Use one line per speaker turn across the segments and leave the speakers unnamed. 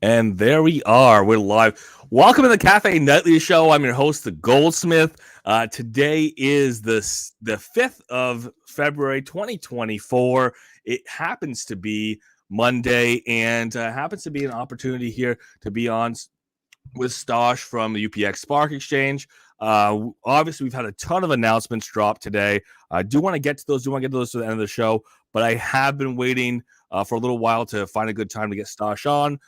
And there we are. We're live. Welcome to the Cafe Nightly Show. I'm your host, the Goldsmith. Today is the 5th of February, 2024. It happens to be Monday and happens to be an opportunity here to be on with Stosh from the UPX Spark Exchange. Obviously, we've had a ton of announcements drop today. I do want to get to those. Do want to get to those to the end of the show, but I have been waiting for a little while to find a good time to get Stosh on.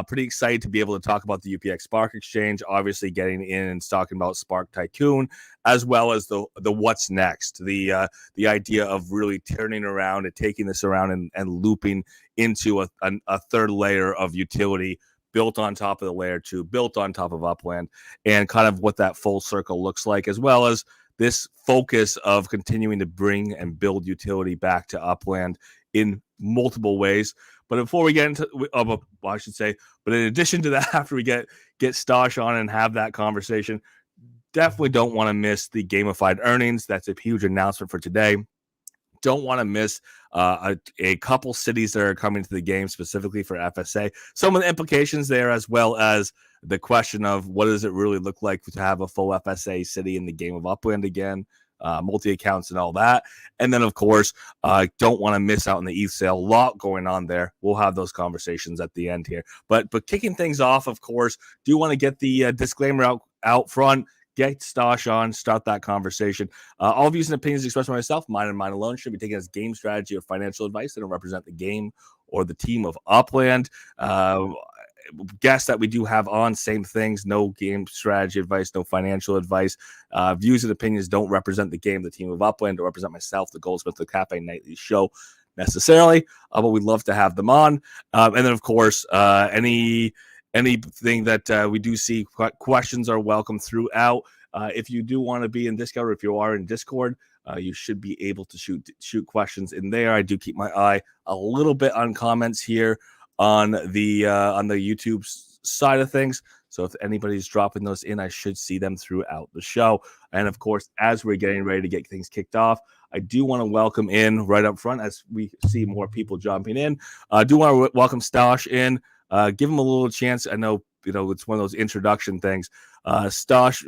Pretty excited to be able to talk about the UPX Spark Exchange. Obviously, getting in and talking about Spark Tycoon, as well as the what's next. The idea of really turning around and taking this around and looping into a third layer of utility built on top of the layer 2, built on top of Upland, and kind of what that full circle looks like, as well as this focus of continuing to bring and build utility back to Upland in multiple ways. But before we get into, I should say, but in addition to that, after we get Stosh on and have that conversation, definitely don't want to miss the gamified earnings. That's a huge announcement for today. Don't want to miss a couple cities that are coming to the game specifically for FSA. Some of the implications there, as well as the question of what does it really look like to have a full FSA city in the game of Upland again, multi-accounts and all that. And then, of course, don't want to miss out on the ETH sale. A lot going on there. We'll have those conversations at the end here. But kicking things off, of course, do want to get the disclaimer out front. Get Stosh on, start that conversation. All views and opinions expressed by myself, mine and mine alone, should be taken as game strategy or financial advice. They don't represent the game or the team of Upland. Guests that we do have on, same things, no game strategy advice, no financial advice. Views and opinions don't represent the game, the team of Upland, or represent myself, the Goldsmith, the Cafe Nightly Show necessarily, but we'd love to have them on. And then, of course, anything that we do see, questions are welcome throughout. If you do want to be in Discord, or if you are in Discord, you should be able to shoot questions in there. I do keep my eye a little bit on comments here on the YouTube side of things. So if anybody's dropping those in, I should see them throughout the show. And of course, as we're getting ready to get things kicked off, I do want to welcome in right up front as we see more people jumping in. I do want to welcome Stosh in. Give him a little chance. I know, it's one of those introduction things. Stosh,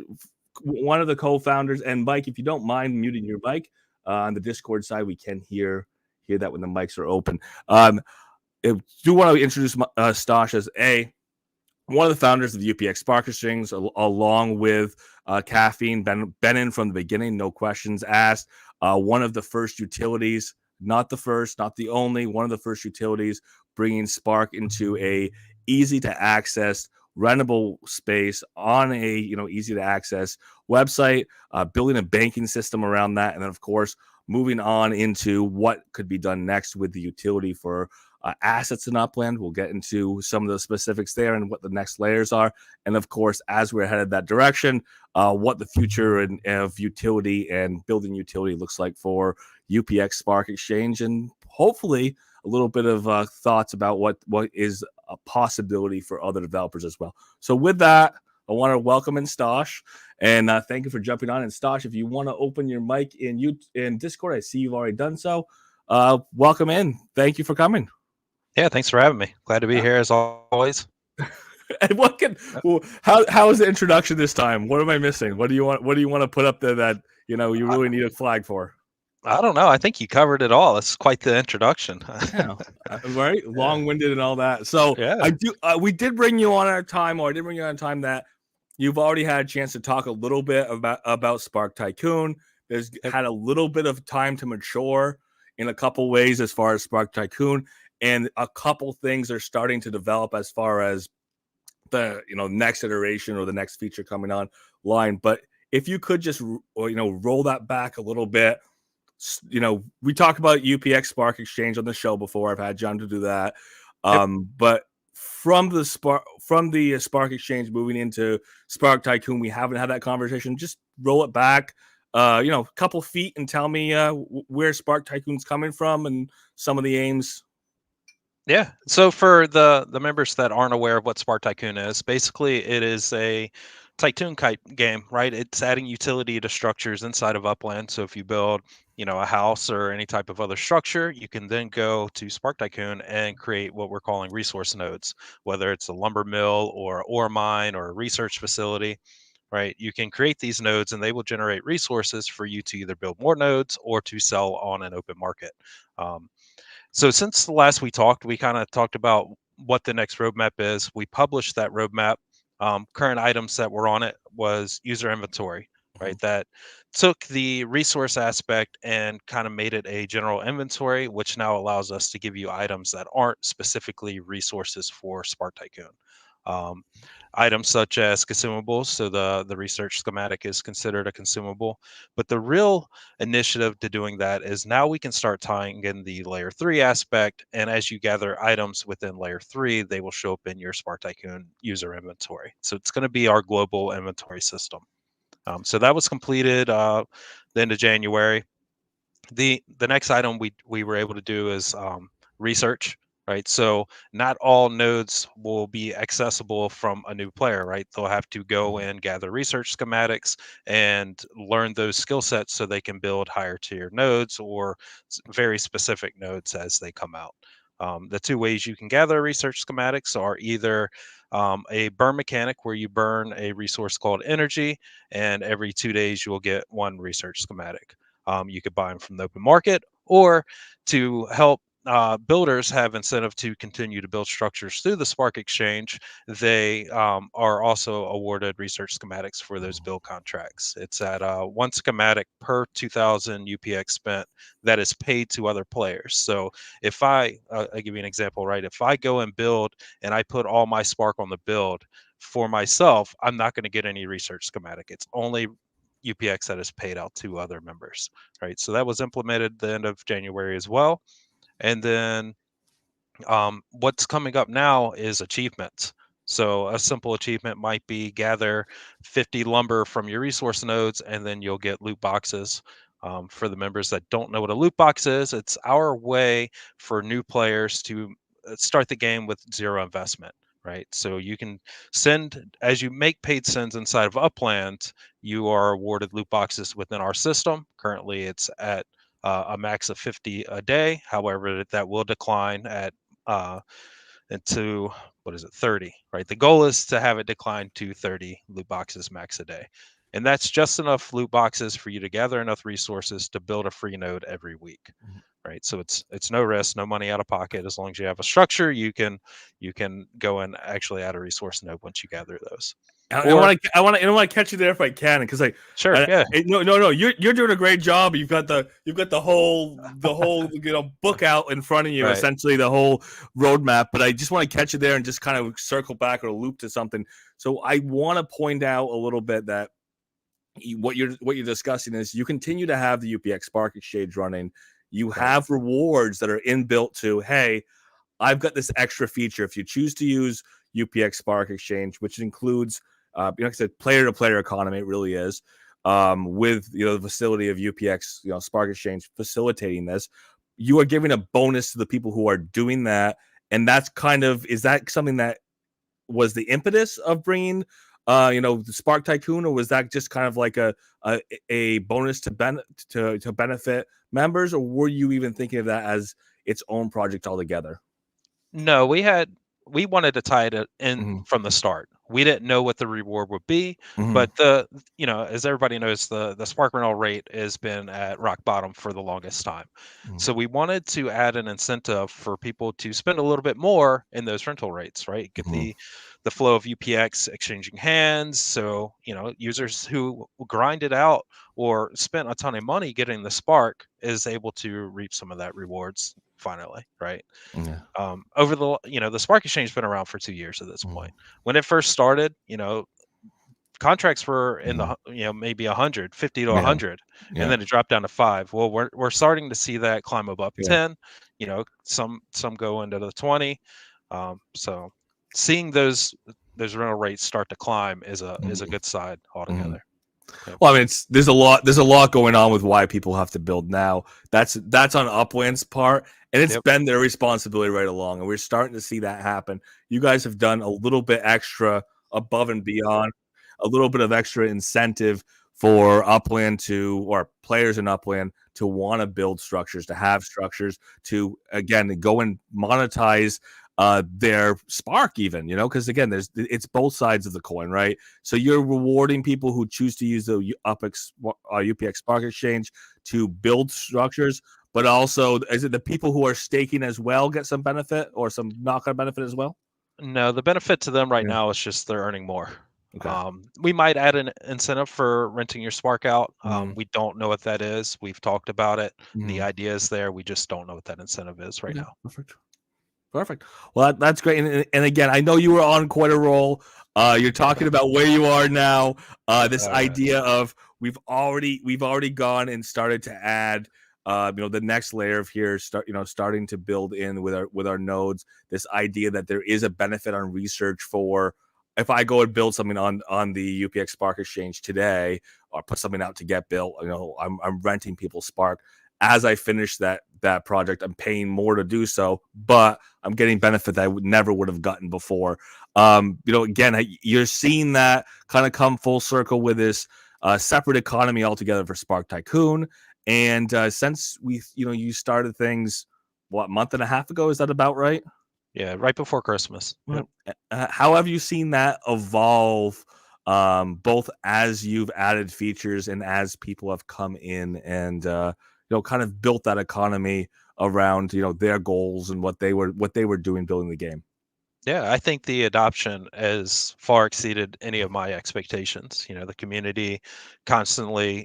one of the co-founders, and Mike, if you don't mind muting your mic on the Discord side, we can hear that when the mics are open. I do want to introduce Stosh as one of the founders of the UPX Spark Exchange, along with Caffeine, been in from the beginning, no questions asked. One of the first utilities, not the first, not the only, one of the first utilities bringing Spark into a easy to access, rentable space on a easy to access website, building a banking system around that, and then of course moving on into what could be done next with the utility for assets in Upland. We'll get into some of the specifics there and what the next layers are, and of course, as we're headed that direction, what the future of utility and building utility looks like for UPX Spark Exchange, and hopefully a little bit of thoughts about what is a possibility for other developers as well. So with that, I want to welcome in Stosh, and thank you for jumping on. And Stosh, if you want to open your mic in Discord, I see you've already done so. Welcome in. Thank you for coming.
Yeah, thanks for having me. Glad to be here as always.
And how is the introduction this time? What am I missing? What do you want to put up there that you really need a flag for?
I don't know. I think you covered it all. It's quite the introduction.
Yeah, right. Long-winded and all that. So
yeah.
We did bring you on our time, or I did bring you on time that you've already had a chance to talk a little bit about Spark Tycoon. There's had a little bit of time to mature in a couple ways as far as Spark Tycoon, and a couple things are starting to develop as far as the next iteration or the next feature coming online. But if you could just roll that back a little bit. We talked about UPX Spark Exchange on the show before. I've had John to do that. But from the Spark Exchange moving into Spark Tycoon, we haven't had that conversation. Just roll it back, a couple feet, and tell me where Spark Tycoon's coming from and some of the aims.
Yeah. So for the members that aren't aware of what Spark Tycoon is, basically it is a Tycoon type game, right? It's adding utility to structures inside of Upland. So if you build, a house or any type of other structure, you can then go to Spark Tycoon and create what we're calling resource nodes, whether it's a lumber mill or ore mine or a research facility, right? You can create these nodes and they will generate resources for you to either build more nodes or to sell on an open market. Um, so since the last we talked, we kind of talked about what the next roadmap is. We published that roadmap. Current items that were on it was user inventory, right? That took the resource aspect and kind of made it a general inventory, which now allows us to give you items that aren't specifically resources for Spark Tycoon. Um, Items such as consumables, so the research schematic is considered a consumable, but the real initiative to doing that is now we can start tying in the layer 3 aspect, and as you gather items within layer 3, they will show up in your Spark Tycoon user inventory. So it's going to be our global inventory system. So that was completed the end of January. The next item we were able to do is research, right? So not all nodes will be accessible from a new player, right? They'll have to go and gather research schematics and learn those skill sets so they can build higher tier nodes or very specific nodes as they come out. The two ways you can gather research schematics are either a burn mechanic where you burn a resource called energy, and every 2 days you will get one research schematic. You could buy them from the open market, or to help builders have incentive to continue to build structures through the Spark Exchange, they are also awarded research schematics for those build contracts. It's at one schematic per 2,000 UPX spent that is paid to other players. So if I'll give you an example, right? If I go and build and I put all my Spark on the build for myself, I'm not going to get any research schematic. It's only UPX that is paid out to other members, right? So that was implemented the end of January as well. And then what's coming up now is achievements. So a simple achievement might be gather 50 lumber from your resource nodes, and then you'll get loot boxes. For the members that don't know what a loot box is, it's our way for new players to start the game with zero investment, right? So you can send, as you make paid sends inside of Upland, you are awarded loot boxes within our system. Currently, it's at a max of 50 a day. However, that will decline at into, what is it, 30, right? The goal is to have it decline to 30 loot boxes max a day. And that's just enough loot boxes for you to gather enough resources to build a free node every week. Right. So it's no risk, no money out of pocket. As long as you have a structure, you can go and actually add a resource node once you gather those.
I want to catch you there if I can, because
Sure, yeah.
no, you're doing a great job. You've got the whole book out in front of you,
Right.
essentially the whole roadmap. But I just want to catch you there and just kind of circle back or loop to something. So I want to point out a little bit that what you're discussing is you continue to have the UPX Spark Exchange running. You have rewards that are inbuilt to, hey, I've got this extra feature. If you choose to use UPX Spark Exchange, which includes, like I said, player-to-player economy, it really is, with the facility of UPX, Spark Exchange facilitating this, you are giving a bonus to the people who are doing that, and that's is that something that was the impetus of bringing, the Spark Tycoon, or was that just kind of like a bonus to benefit members, or were you even thinking of that as its own project altogether?
No, we wanted to tie it in from the start. We didn't know what the reward would be, but as everybody knows, the spark rental rate has been at rock bottom for the longest time. So we wanted to add an incentive for people to spend a little bit more in those rental rates, right? Get the flow of UPX exchanging hands. So, users who grinded out or spent a ton of money getting the spark is able to reap some of that rewards finally, right?
Yeah.
Over the Spark Exchange has been around for 2 years at this point. When it first started, contracts were in the maybe 100, 50 to 100, and then it dropped down to 5. Well, we're starting to see that climb up 10. Some go into the 20. So seeing those rental rates start to climb is a good side altogether. Yep.
Well, I mean, there's a lot going on with why people have to build now. That's on Upland's part, and it's been their responsibility right along, and we're starting to see that happen. You guys have done a little bit extra above and beyond. a little bit of extra incentive for Upland or players in Upland to want to build structures, to have structures, to again go and monetize their Spark, even, because again, it's both sides of the coin, right? So you're rewarding people who choose to use the UPX Spark Exchange to build structures, but also is it the people who are staking as well get some benefit or some knock-on benefit as well?
No, the benefit to them right now is just they're earning more.
Okay.
We might add an incentive for renting your Spark out.
Mhm.
We don't know what that is. We've talked about it. The
Mhm.
idea is there. We just don't know what that incentive is right
Okay,
now.
perfect. Well, that's great. And again, I know you were on quite a roll. You're talking about where you are now. This idea of we've already gone and started to add, the next layer of here, starting to build in with our nodes. This idea that there is a benefit on research for if I go and build something on the UPX Spark Exchange today, or put something out to get built. I'm renting people's Spark. As I finish that project, I'm paying more to do so, but I'm getting benefit that I never would have gotten before. Again, you're seeing that kind of come full circle with this separate economy altogether for Spark Tycoon. And since you started things, what, month and a half ago? Is that about right?
Yeah, right before Christmas. Yep.
How have you seen that evolve, both as you've added features and as people have come in and kind of built that economy around their goals and what they were doing building the game?
Yeah, I think the adoption has far exceeded any of my expectations. The community constantly,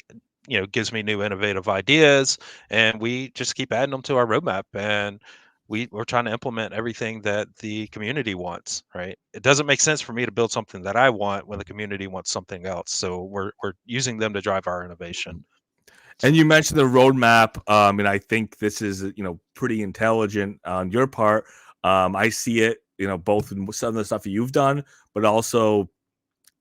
gives me new innovative ideas, and we just keep adding them to our roadmap. And we're trying to implement everything that the community wants. Right? It doesn't make sense for me to build something that I want when the community wants something else. So we're using them to drive our innovation.
And you mentioned the roadmap, and I think this is pretty intelligent on your part. I see it, both in some of the stuff you've done, but also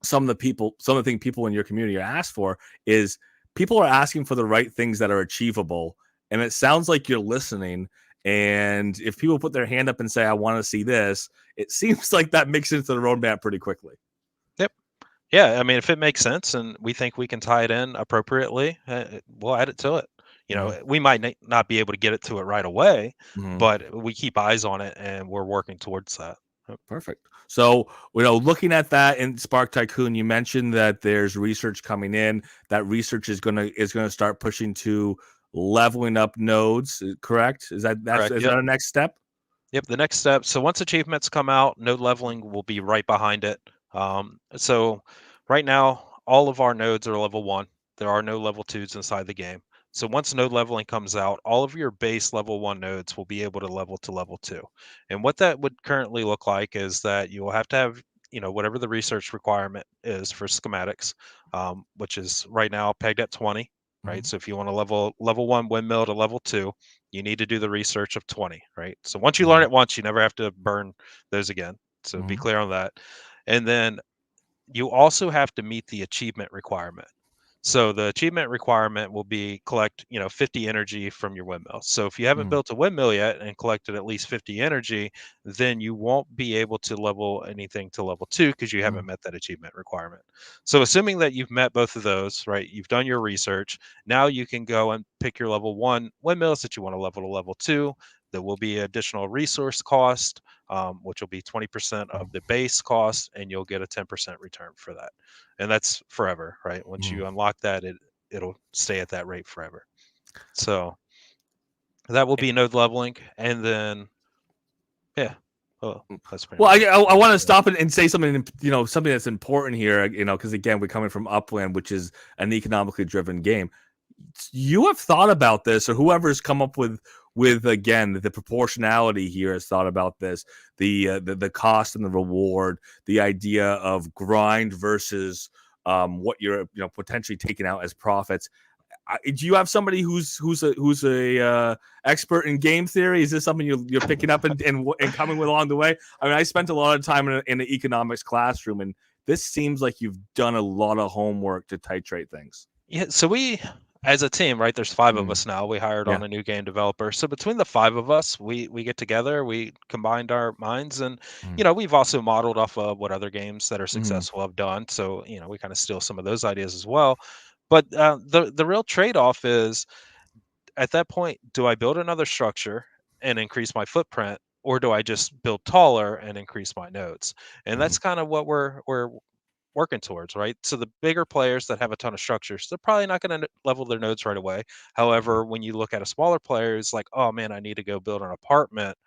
some of the things people in your community are asked for is people are asking for the right things that are achievable, and it sounds like you're listening. And if people put their hand up and say, "I want to see this," it seems like that makes it into the roadmap pretty quickly.
Yep. Yeah, I mean, if it makes sense and we think we can tie it in appropriately, we'll add it to it.
Mhm.
We might not be able to get it to it right away,
Mhm.
but we keep eyes on it and we're working towards that. Yep.
Perfect. So, looking at that in Spark Tycoon, you mentioned that there's research coming in. That research is gonna start pushing to leveling up nodes. Correct? Is
Correct.
that
Yep.
a next step?
Yep. The next step. So once achievements come out, node leveling will be right behind it. So right now, all of our nodes are level 1. There are no level 2s inside the game. So once node leveling comes out, all of your base level 1 nodes will be able to level to level 2. And what that would currently look like is that you will have to have, whatever the research requirement is for schematics, which is right now pegged at 20. Right.
Mhm.
So if you want to level 1 windmill to level 2, you need to do the research of 20, right? So once you learn
Mhm.
it once, you never have to burn those again. So be
Mhm.
clear on that. And then you also have to meet the achievement requirement. So the achievement requirement will be collect, 50 energy from your windmill. So if you haven't
Mhm.
built a windmill yet and collected at least 50 energy, then you won't be able to level anything to level 2 because you haven't
Mhm.
met that achievement requirement. So assuming that you've met both of those, right? You've done your research. Now you can go and pick your level 1 windmills that you want to level to level 2. There will be additional resource cost, which will be 20% of the base cost, and you'll get a 10% return for that. And that's forever, right? Once
Mhm.
you unlock that, it'll stay at that rate forever. So that will be node leveling, and then yeah, well, that's pretty
Well,
much it.
I want to stop and say something, something that's important here, because again, we're coming from Upland, which is an economically driven game. You have thought about this, or whoever's come up with again the proportionality here has thought about this, the cost and the reward, the idea of grind versus what you're potentially taking out as profits. Do you have somebody who's a expert in game theory? Is this something you're picking up and coming with along the way? I mean, I spent a lot of time in the economics classroom, and this seems like you've done a lot of homework to titrate things.
Yeah, so as a team, right? There's 5 of
Mm,
us now. We hired
yeah.
on a new game developer. So between the 5 of us, we get together, we combined our minds, and
Mm,
we've also modeled off of what other games that are
mhm,
successful have done. So we kind of steal some of those ideas as well. But the real trade-off is, at that point, do I build another structure and increase my footprint, or do I just build taller and increase my nodes? And
mhm,
that's kind of what we're working towards, right? So the bigger players that have a ton of structures, they're probably not going to level their nodes right away.
mhm,
However, when you look at a smaller player, it's like, oh man, I need to go build an apartment.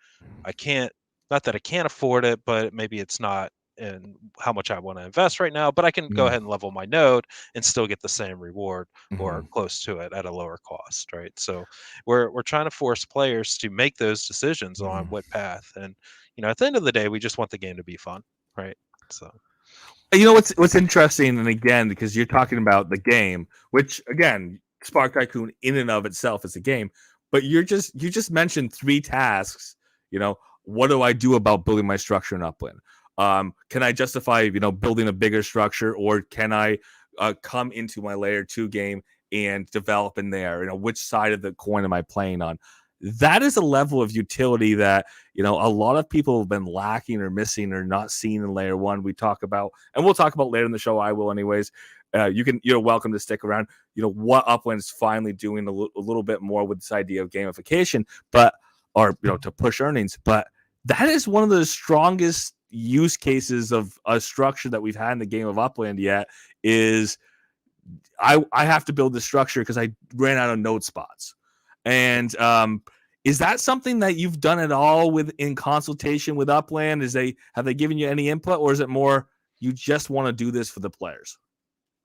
I can't, not that I can't afford it, but maybe it's not in how much I want to invest right now, but I can go
mhm,
ahead and level my node and still get the same reward or
mhm,
close to it at a lower cost, right? So we're trying to force players to make those decisions on
mhm.
what path. And at the end of the day, we just want the game to be fun, right? So
You know what's interesting, and again, because you're talking about the game, which again, Spark Tycoon in and of itself is a game, but you just mentioned 3 tasks. What do I do about building my structure in Upland? Can I justify building a bigger structure, or can I come into my layer 2 game and develop in there? Which side of the coin am I playing on? That is a level of utility that a lot of people have been lacking or missing or not seeing in layer 1. We talk about, and we'll talk about later in the show. I will, anyways. You're welcome to stick around. What Upland is finally doing a little bit more with this idea of gamification, but or to push earnings. But that is one of the strongest use cases of a structure that we've had in the game of Upland yet. Is I have to build this structure because I ran out of node spots. And is that something that you've done at all in consultation with Upland? Have they given you any input, or is it more you just want to do this for the players?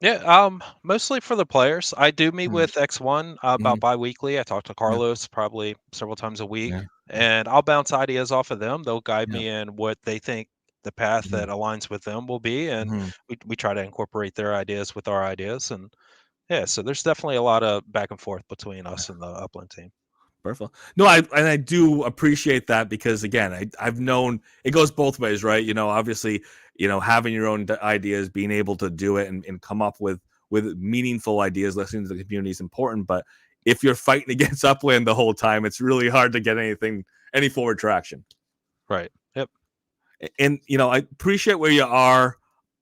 yeah, mostly for the players. I do meet
Mm,
with X1
mhm,
about bi-weekly. I talk to
yeah,
Carlos probably several times a week,
yeah,
and I'll bounce ideas off of them. They'll guide
yeah.
me in what they think the path
Mhm,
that aligns with them will be, and
mhm.
we try to incorporate their ideas with our ideas. And yeah, so there's definitely a lot of back and forth between us and the Upland team.
Perfect. No, I do appreciate that because again, I've known it goes both ways, right? Obviously, having your own ideas, being able to do it and come up with meaningful ideas, listening to the community is important. But if you're fighting against Upland the whole time, it's really hard to get any forward traction.
Right. Yep.
And I appreciate where you are,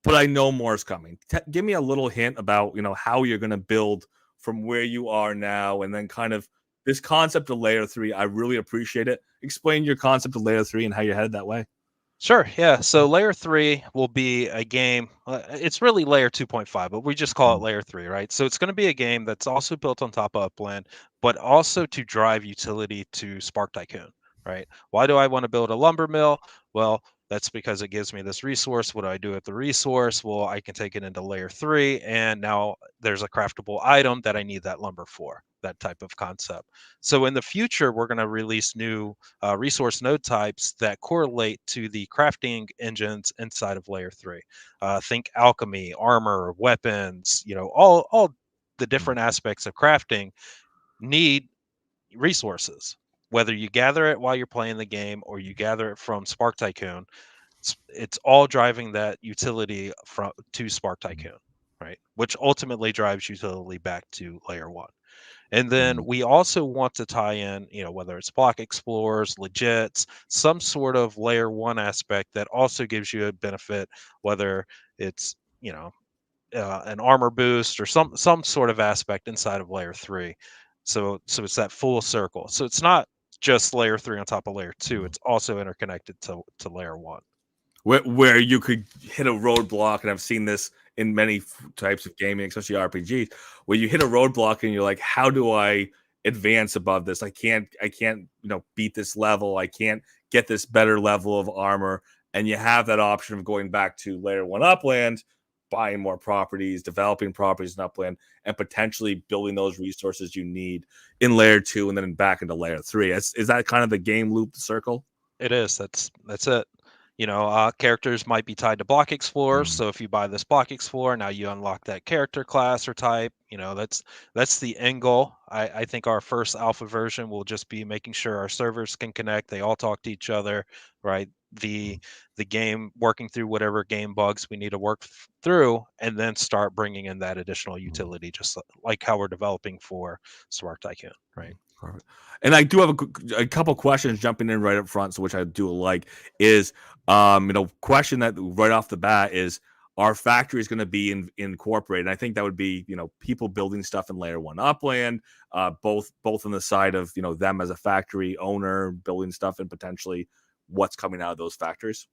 but I know more is coming. Give me a little hint about how you're going to build from where you are now, and then kind of this concept of layer 3. I really appreciate it. Explain your concept of layer 3 and how you're headed that way.
Sure. Yeah. So layer 3 will be a game. It's really layer 2.5, but we just call it
Mm,
layer 3, right? So it's going to be a game that's also built on top of Upland, but also to drive utility to Spark Tycoon, right? Why do I want to build a lumber mill? Well, that's because it gives me this resource. What do I do with the resource? Well, I can take it into layer 3, and now there's a craftable item that I need that lumber for, that type of concept. So in the future, we're going to release new resource node types that correlate to the crafting engines inside of layer 3. Think alchemy, armor, weapons, all the
mm,
different aspects of crafting need resources. Whether you gather it while you're playing the game or you gather it from Spark Tycoon, it's all driving that utility from to Spark
mm,
Tycoon, right? Which ultimately drives utility back to layer 1. And then
mm,
we also want to tie in, whether it's block explorers, legits, some sort of layer 1 aspect that also gives you a benefit, whether it's, an armor boost or some sort of aspect inside of layer 3. So it's that full circle. So it's not just layer 3 on top of layer 2.
mm.
It's also interconnected to layer 1.
Where you could hit a roadblock, and I've seen this in many types of gaming, especially RPGs, where you hit a roadblock and you're like, how do I advance above this? I can't beat this level. I can't get this better level of armor. And you have that option of going back to layer 1 Upland, buying more properties, developing properties in Upland, and potentially building those resources you need in layer 2 and then back into layer 3. Is that kind of the game loop, the circle?
It is. That's it. Characters might be tied to block explorers.
Mm,
So if you buy this block explorer, now you unlock that character class or type. That's the end goal. I think our first alpha version will just be making sure our servers can connect. They all talk to each other, right? The
mm,
the game working through whatever game bugs we need to work through, and then start bringing in that additional
mm.
utility, just like how we're developing for Spark Tycoon, right?
Perfect. And I do have a couple questions jumping in right up front, so which I do like is, question that right off the bat is, our factory is going to be incorporated. And I think that would be, people building stuff in layer one Upland, both on the side of, them as a factory owner building stuff and potentially what's coming out of those factories.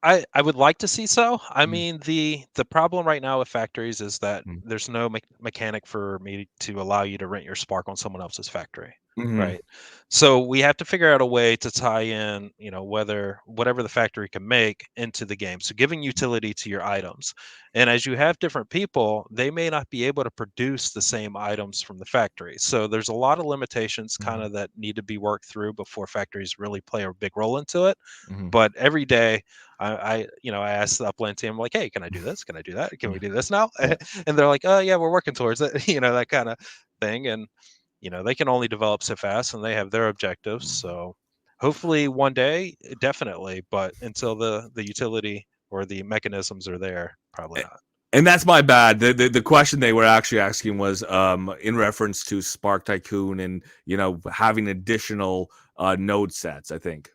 I would like to see so. I
Mm,
mean, the problem right now with factories is that
mm,
there's no mechanic for me to allow you to rent your Spark on someone else's factory,
mhm,
right? So we have to figure out a way to tie in, whatever the factory can make into the game. So giving utility to your items. And as you have different people, they may not be able to produce the same items from the factory. So there's a lot of limitations kind
mhm,
of that need to be worked through before factories really play a big role into it.
mhm.
But every day I asked the Upland team, like, hey, can I do this? Can I do that? Can we
Yeah.
do this now?
Yeah.
And they're like, oh yeah, we're working towards it, that kind of thing. And they can only develop so fast, and they have their objectives. So hopefully one day, definitely. But until the utility or the mechanisms are there, probably not.
And that's my bad. The question they were actually asking was in reference to Spark Tycoon and having additional node sets. I think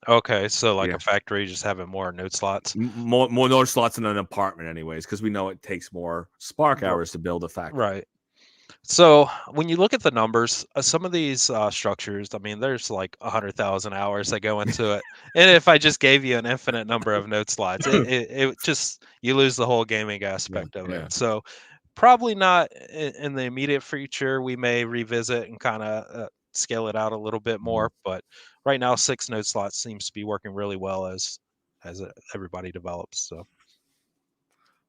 Okay, so like
yeah,
a factory just having more node slots.
more node slots in an apartment, anyways, because we know it takes more Spark
R-
hours to build a factory.
Right. So when you look at the numbers, some of these structures, I mean, there's like 100,000 hours that go into it. And if I just gave you an infinite number of node slots, it just you lose the whole gaming
Yeah,
aspect of it.
yeah.
So probably not in the immediate future. We may revisit and kind of scale it out a little bit
Mhm.
more. But right now, 6 node slots seems to be working really well as everybody develops. So.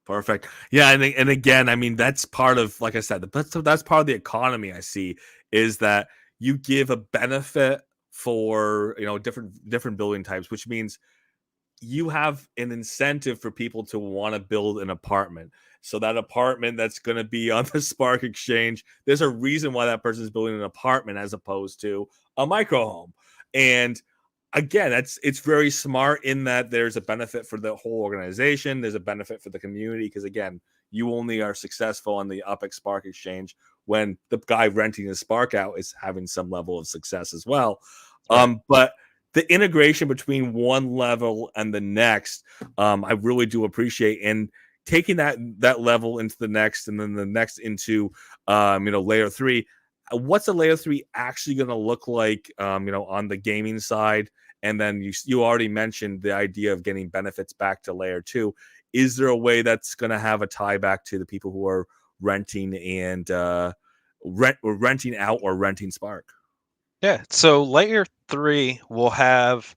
Perfect. Yeah, and again, I mean, that's part of, like I said, that's part of the economy I see is that you give a benefit for different building types, which means you have an incentive for people to want to build an apartment. So that apartment that's going to be on the Spark Exchange, there's a reason why that person is building an apartment as opposed to a micro home. And again, it's very smart in that there's a benefit for the whole organization. There's a benefit for the community because again, you only are successful on the UPX Spark Exchange when the guy renting the Spark out is having some level of success as well.
Right.
But the integration between one level and the next, I really do appreciate, and taking that level into the next, and then the next into layer three. What's a layer three actually going to look like? On the gaming side, and then you already mentioned the idea of getting benefits back to layer two. Is there a way that's going to have a tie back to the people who are renting and renting out or renting Spark?
Yeah. So layer three will have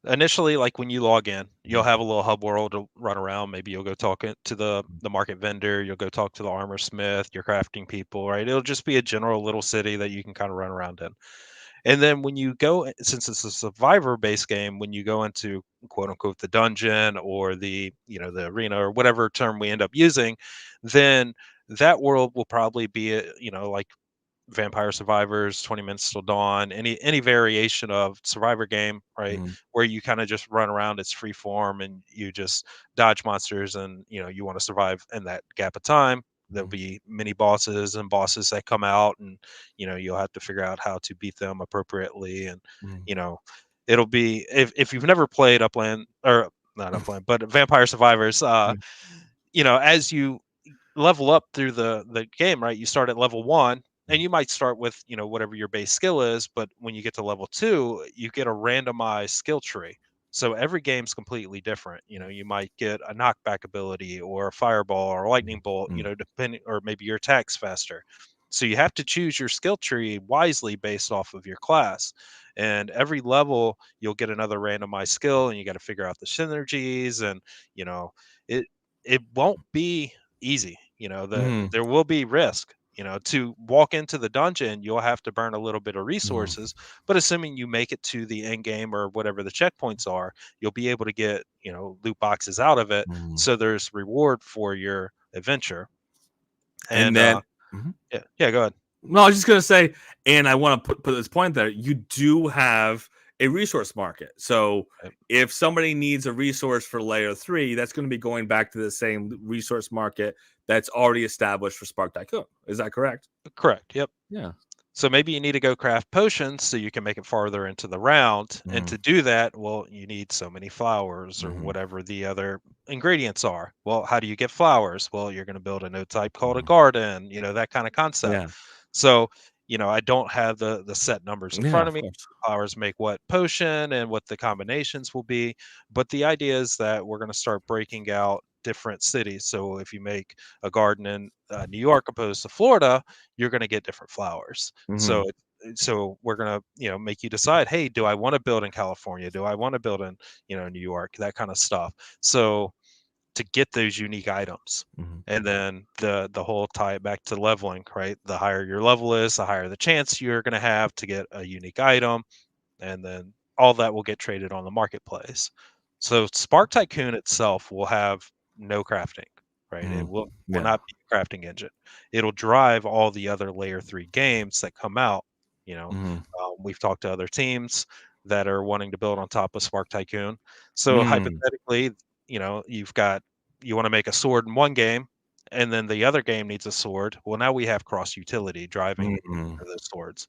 initially, like when you log in, you'll have a little hub world to run around. Maybe you'll go talk to the market vendor. You'll go talk to the armor smith, your crafting people, right? It'll just be a general little city that you can kind of run around in. And then when you go, since it's a survivor based game, when you go into quote unquote the dungeon or the arena or whatever term we end up using, then that world will probably be like Vampire Survivors, 20 Minutes Till Dawn, any variation of Survivor game, right?
Mm,
Where you kind of just run around, it's free form, and you just dodge monsters, and you want to survive in that gap of time. There'll
mm,
be mini bosses and bosses that come out, and you'll have to figure out how to beat them appropriately, and
mm,
you know, it'll be if you've never played Upland or not Upland, but Vampire Survivors,
mm,
as you level up through the game, right? You start at level 1
mm,
and you might start with, whatever your base skill is, but when you get to level 2, you get a randomized skill tree. So every game's completely different. You might get a knockback ability or a fireball or a lightning bolt,
mm,
depending, or maybe your attack's faster. So you have to choose your skill tree wisely based off of your class. And every level you'll get another randomized skill, and you got to figure out the synergies, and you know it it won't be easy.
mm,
There will be risk. To walk into the dungeon, you'll have to burn a little bit of
Mm,
resources, but assuming you make it to the end game or whatever the checkpoints are, you'll be able to get, loot boxes out of it.
mm.
So there's reward for your adventure.
And
And
then, mhm.
yeah, go ahead.
No, I was just gonna say, and I want to put this point there. You do have a resource market, so
Yep.
if somebody needs a resource for layer 3, that's going to be going back to the same resource market that's already established for Spark Tycoon. Is that correct?
Correct. Yep.
Yeah.
So maybe you need to go craft potions so you can make it farther into the round. And
Mm-hmm.
to do that, well, you need so many flowers or
Mm-hmm.
whatever the other ingredients are. Well, how do you get flowers? Well, you're going to build a node type called a
Mm-hmm.
garden, that kind of concept.
Yeah.
So, I don't have the set numbers in
Yeah.
front of
Of
me.
course.
Flowers make what potion and what the combinations will be. But the idea is that we're going to start breaking out different cities. So if you make a garden in New York opposed to Florida, you're going to get different flowers.
Mm-hmm.
So we're going to make you decide, hey, do I want to build in California, do I want to build in New York, that kind of stuff. So to get those unique items,
Mm-hmm.
and then the whole tie it back to leveling, right? The higher your level is, the higher the chance you're going to have to get a unique item, and then all that will get traded on the marketplace. So Spark Tycoon itself will have no crafting, right? It
Mm-hmm.
will
Yeah.
not be a crafting engine. It'll drive all the other layer 3 games that come out.
Mm-hmm.
We've talked to other teams that are wanting to build on top of Spark Tycoon. So
Mm-hmm.
hypothetically, you want to make a sword in one game, and then the other game needs a sword. Well, now we have cross utility driving
Mm-hmm.
those swords.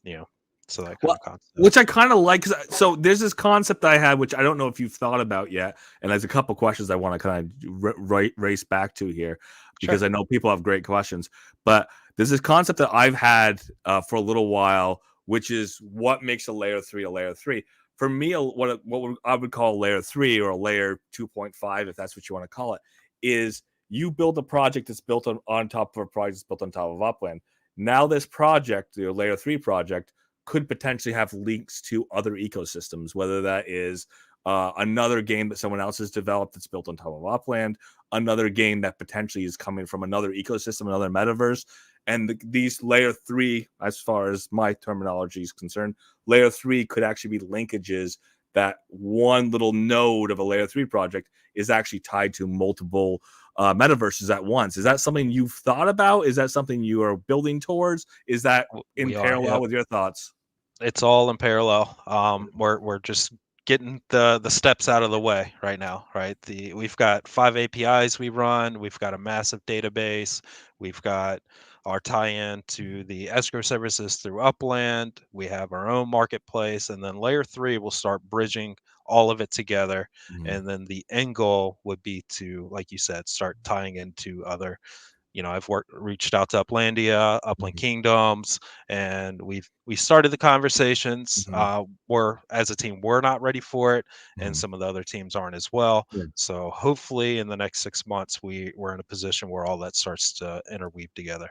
You know, so that kind
Well,
of concept.
which I kind of like. So there's this concept I had, which I don't know if you've thought about yet, and there's a couple questions I want to kind of race back to here
Sure.
because I know people have great questions. But there's this concept that I've had for a little while, which is what makes a layer 3 a layer 3. For me, what I would call a layer 3 or a layer 2.5, if that's what you want to call it, is you build a project that's built on top of a project that's built on top of Upland. Now this project, the layer 3 project, could potentially have links to other ecosystems, whether that is another game that someone else has developed that's built on top of Upland, another game that potentially is coming from another ecosystem, another metaverse. And these layer 3, as far as my terminology is concerned, layer 3 could actually be linkages that one little node of a layer 3 project is actually tied to multiple metaverses at once. Is that something you've thought about? Is that something you are building towards? Is that in
We are,
parallel
yep.
with your thoughts?
It's all in parallel. We're just getting the steps out of the way right now, right? We've got 5 APIs we run. We've got a massive database. We've got our tie-in to the escrow services through Upland. We have our own marketplace, and then layer 3 will start bridging all of it together.
Mm-hmm.
And then the end goal would be to, like you said, start tying into other. I've reached out to Uplandia, Upland
Mm-hmm.
Kingdoms, and we started the conversations.
Mm-hmm.
We're as a team, we're not ready for it, and
Mm-hmm.
some of the other teams aren't as well.
Yeah.
So hopefully, in the next 6 months, we're in a position where all that starts to interweave together.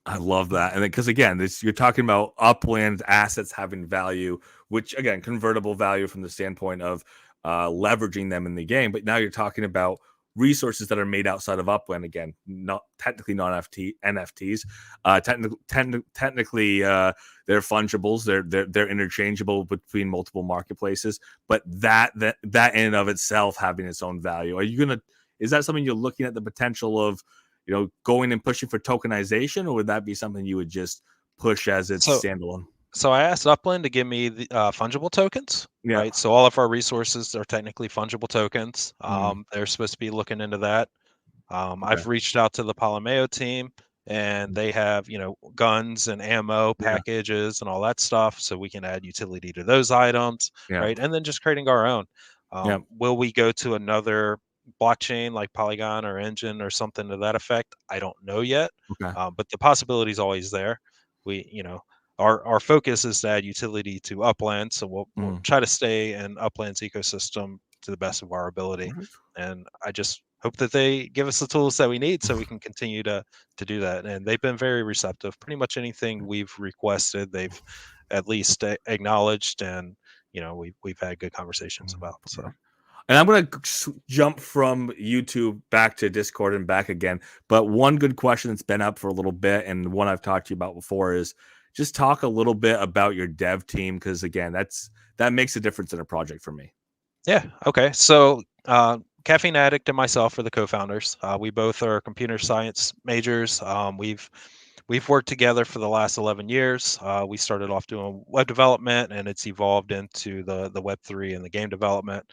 I love that. And because again, you're talking about Upland assets having value, which again, convertible value from the standpoint of leveraging them in the game. But now you're talking about resources that are made outside of Upland. Again, not technically NFTs. Technically, they're fungibles. They're interchangeable between multiple marketplaces. But that in and of itself having its own value. Are you gonna? Is that something you're looking at the potential of? Going and pushing for tokenization, or would that be something you would just push as its
So
standalone?
so I asked Upland to give me the fungible tokens.
Yeah.
Right, so all of our resources are technically fungible tokens.
Mm,
They're supposed to be looking into that.
okay.
I've reached out to the Palomeo team, and they have, guns and ammo
Yeah.
packages and all that stuff, so we can add utility to those items,
Yeah.
right? And then just creating our own.
Yeah.
Will we go to another blockchain like Polygon or Engine or something to that effect? I don't know yet,
Okay.
but the possibility is always there. Our focus is to add utility to Upland, so we'll
Mm,
try to stay in Upland's ecosystem to the best of our ability.
perfect.
And I just hope that they give us the tools that we need so we can continue to do that. And they've been very receptive. Pretty much anything we've requested, they've at least acknowledged, and we've had good conversations about. So
And I'm going to jump from YouTube back to Discord and back again. But one good question that's been up for a little bit, and one I've talked to you about before, is just talk a little bit about your dev team, because again, that makes a difference in a project for me.
Yeah. Okay. So, Caffeine Addict and myself are the co-founders. We both are computer science majors. We've worked together for the last 11 years. We started off doing web development, and it's evolved into the Web3 and the game development.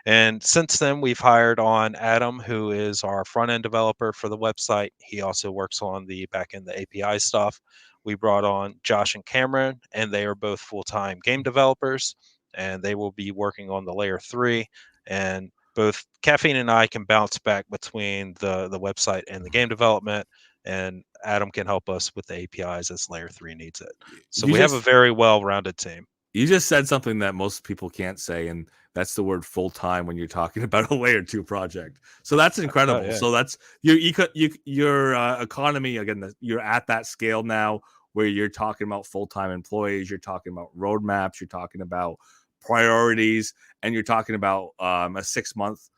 And since then, we've hired on Adam, who is our front end developer for the website. He also works on the back end, the API stuff. We brought on Josh and Cameron, and they are both full-time game developers, and they will be working on the layer 3. And both Caffeine and I can bounce back between the website and the game development, and Adam can help us with the APIs as layer 3 needs it. So we have a very well-rounded team.
You just said something that most people can't say, and that's the word full-time when you're talking about a layer 2 project. So that's incredible. So that's your economy. Again, you're at that scale now where you're talking about full-time employees, you're talking about roadmaps, you're talking about priorities, and you're talking about a 6 month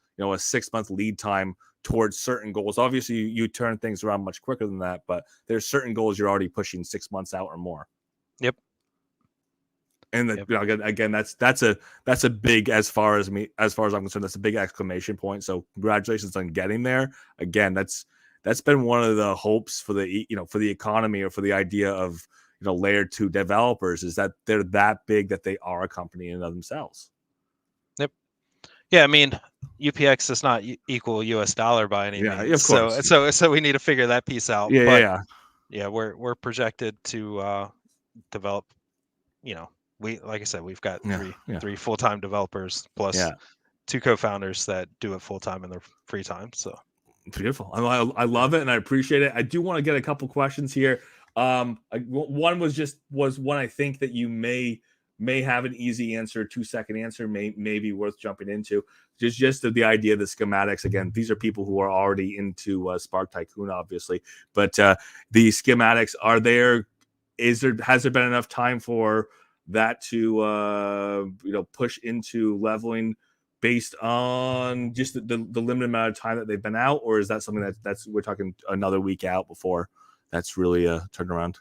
lead time towards certain goals. Obviously, you turn things around much quicker than that, but there's certain goals you're already pushing 6 months out or more.
Yep.
And again, that's a big, as far as I'm concerned, that's a big exclamation point. So congratulations on getting there. Again, that's been one of the hopes for the economy, or for the idea of layer 2 developers, is that they're that big that they are a company in and of themselves.
Yep. Yeah, I mean, UPX does not equal US dollar by any means.
Of course.
So we need to figure that piece out. Yeah, we're projected to develop. Like I said, we've got three full-time developers plus 2 co-founders that do it full-time in their free time. So
beautiful. I love it, and I appreciate it. I do want to get a couple questions here. One was one I think that you may have an easy answer, 2-second answer, may be worth jumping into. Just the idea of the schematics. Again, these are people who are already into Spark Tycoon, obviously, but the schematics are there. Has there been enough time for that to push into leveling based on just the limited amount of time that they've been out, or is that something that's we're talking another week out before that's really a turnaround?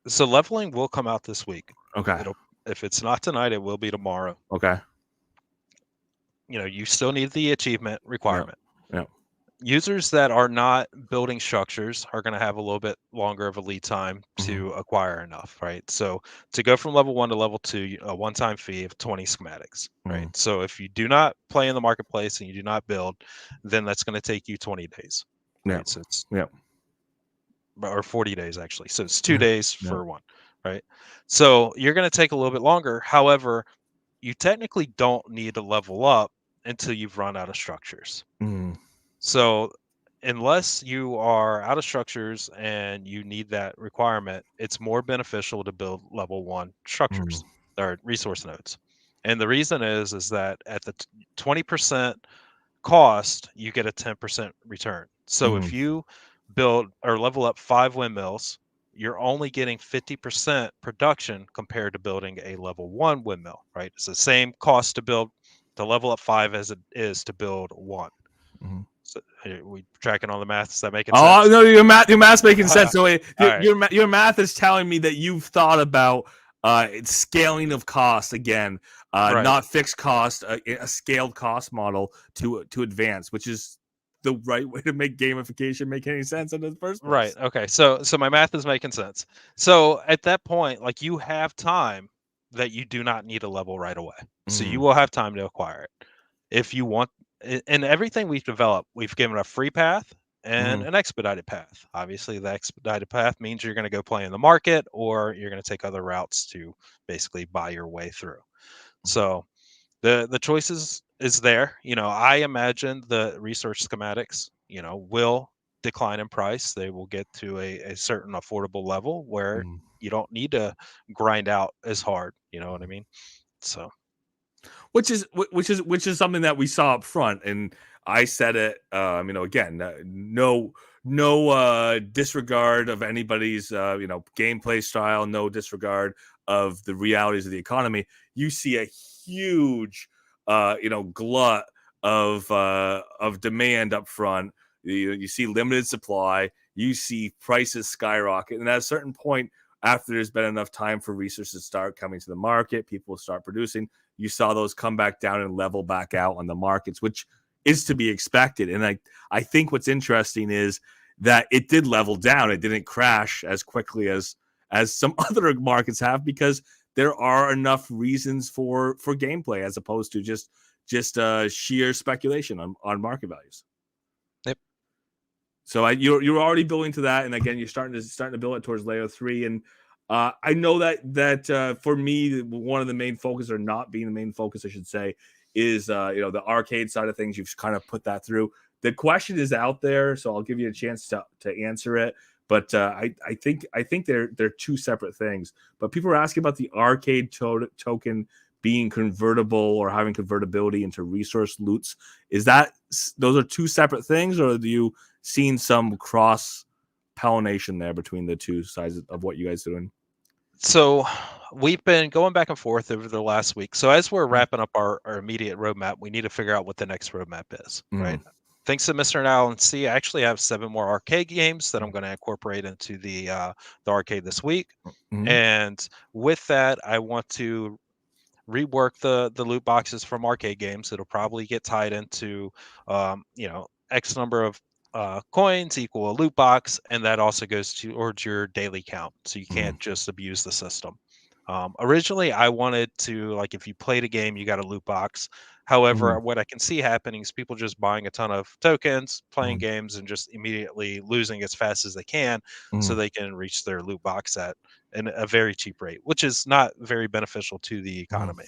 So leveling will come out this week.
Okay.
If it's not tonight, it will be tomorrow.
Okay.
You still need the achievement requirement.
Yeah.
Users that are not building structures are going to have a little bit longer of a lead time to acquire enough, right? So to go from level 1 to level 2, a one-time fee of 20 schematics, right? So if you do not play in the marketplace and you do not build, then that's going to take you 20 days. Right?
Yeah.
So it's
or
40 days actually. So it's 2 days for one, right? So you're going to take a little bit longer. However, you technically don't need to level up until you've run out of structures. So unless you are out of structures and you need that requirement, it's more beneficial to build level 1 structures or resource nodes. And the reason is that at the 20% cost, you get a 10% return. So if you build or level up 5 windmills, you're only getting 50% production compared to building a level 1 windmill, right? It's the same cost to level up 5 as it is to build 1. So are we tracking on the math? Is that making sense?
Oh no, your math's making sense. So your math is telling me that you've thought about scaling of cost again, not fixed cost, a scaled cost model to advance, which is the right way to make gamification make any sense in the first place.
Right. Okay. So my math is making sense. So at that point, like, you have time that you do not need a level right away. So you will have time to acquire it if you want. And everything we've developed, we've given a free path and an expedited path. Obviously, the expedited path means you're going to go play in the market, or you're going to take other routes to basically buy your way through. So the choices is there. I imagine the research schematics, will decline in price. They will get to a certain affordable level where you don't need to grind out as hard. You know what I mean? So.
Which is something that we saw up front, and I said it. Again, no disregard of anybody's gameplay style, no disregard of the realities of the economy. You see a huge glut of demand up front. You see limited supply, you see prices skyrocket, and at a certain point, after there's been enough time for resources to start coming to the market, people start producing. You saw those come back down and level back out on the markets, which is to be expected. And I think what's interesting is that it did level down. It didn't crash as quickly as some other markets have, because there are enough reasons for gameplay as opposed to just sheer speculation on market values.
Yep.
So you're already building to that, and again, you're starting to build it towards layer 3. And I know that for me, one of the main focus, or not being the main focus, I should say, is the arcade side of things. You've kind of put that through. The question is out there, so I'll give you a chance to answer it. But I think they're two separate things. But people are asking about the arcade token being convertible or having convertibility into resource loots. Is that those are two separate things, or do you seen some cross pollination there between the two sides of what you guys are doing?
So we've been going back and forth over the last week. So as we're wrapping up our immediate roadmap, we need to figure out what the next roadmap is, right? Thanks to Mr. and Alan C, I actually have 7 more arcade games that I'm going to incorporate into the arcade this week. And with that, I want to rework the loot boxes from arcade games. It'll probably get tied into X number of coins equal a loot box, and that also goes towards your daily count, so you can't just abuse the system. Originally I wanted to, like, if you played a game you got a loot box. However, what I can see happening is people just buying a ton of tokens, playing games, and just immediately losing as fast as they can, so they can reach their loot box at a very cheap rate, which is not very beneficial to the economy.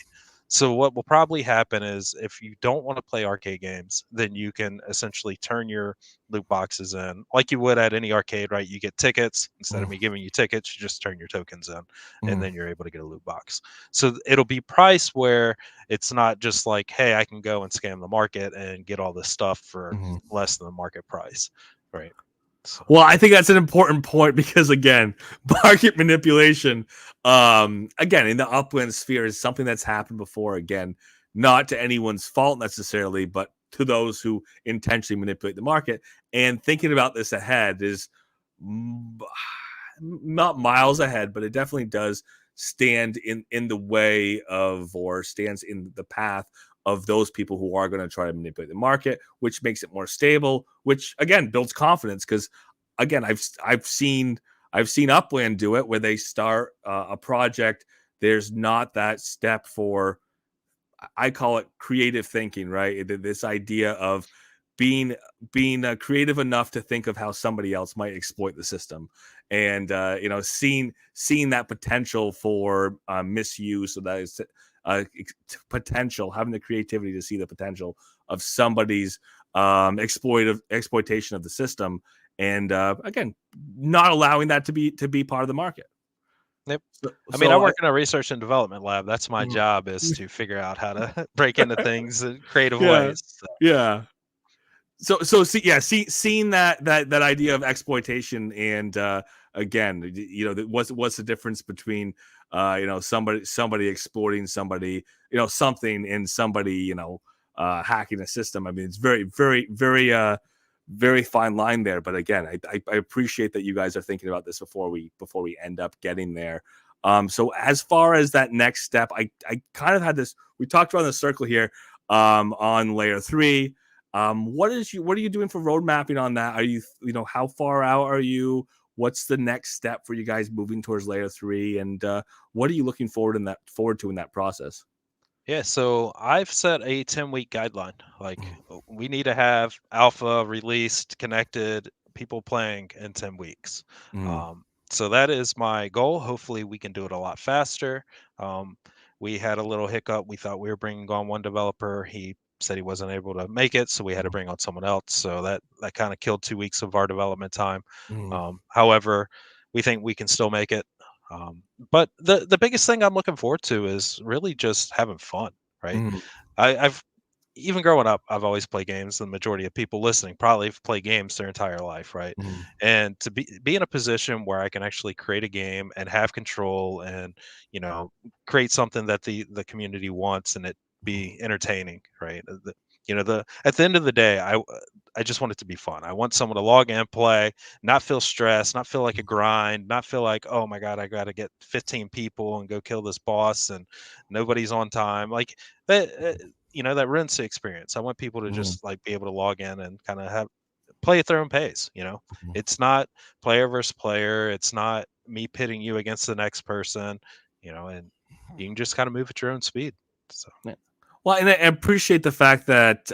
So what will probably happen is, if you don't want to play arcade games, then you can essentially turn your loot boxes in like you would at any arcade, right? You get tickets. Instead of me giving you tickets, you just turn your tokens in, and then you're able to get a loot box. So it'll be priced where it's not just like, hey, I can go and scam the market and get all this stuff for less than the market price, right? So.
Well, I think that's an important point, because again, market manipulation, again, in the Upland sphere, is something that's happened before. Again, not to anyone's fault necessarily, but to those who intentionally manipulate the market. And thinking about this ahead is not miles ahead, but it definitely does stand in the way of, or stands in the path of, those people who are going to try to manipulate the market, which makes it more stable, which again builds confidence. Because again, I've seen Upland do it, where they start a project. There's not that step for, I call it creative thinking, right? This idea of being creative enough to think of how somebody else might exploit the system, and seeing that potential for misuse. So that is potential, having the creativity to see the potential of somebody's exploitation of the system, and again, not allowing that to be part of the market.
Yep. I mean, I work in a research and development lab. That's my job, is to figure out how to break into things in creative ways. So.
Yeah. So seeing that idea of exploitation, and again, what's the difference between somebody exploiting somebody, something, and somebody hacking a system. I mean, it's very, very, very very fine line there. But again, I appreciate that you guys are thinking about this before we end up getting there. So as far as that next step, I kind of had this. We talked around the circle here on layer 3. What are you doing for road mapping on that? Are you how far out are you? What's the next step for you guys moving towards layer 3? And what are you looking forward to in that process?
Yeah, so I've set a 10-week guideline. Like, we need to have alpha released, connected, people playing in 10 weeks. So that is my goal. Hopefully we can do it a lot faster. We had a little hiccup. We thought we were bringing on one developer. He said he wasn't able to make it, so we had to bring on someone else. So that kind of killed 2 weeks of our development time. However, we think we can still make it. But the biggest thing I'm looking forward to is really just having fun, right? I've even growing up, I've always played games. The majority of people listening probably have played games their entire life, right? And to be in a position where I can actually create a game and have control, and create something that the community wants, and it be entertaining, right? At the end of the day, I just want it to be fun. I want someone to log in, play, not feel stressed, not feel like a grind, not feel like, oh my god, I got to get 15 people and go kill this boss and nobody's on time. Like that, that ruins the experience. I want people to
Mhm.
just like be able to log in and kind of have play at their own pace.
Mhm.
It's not player versus player. It's not me pitting you against the next person. And you can just kind of move at your own speed. So
Yeah. Well, and I appreciate the fact that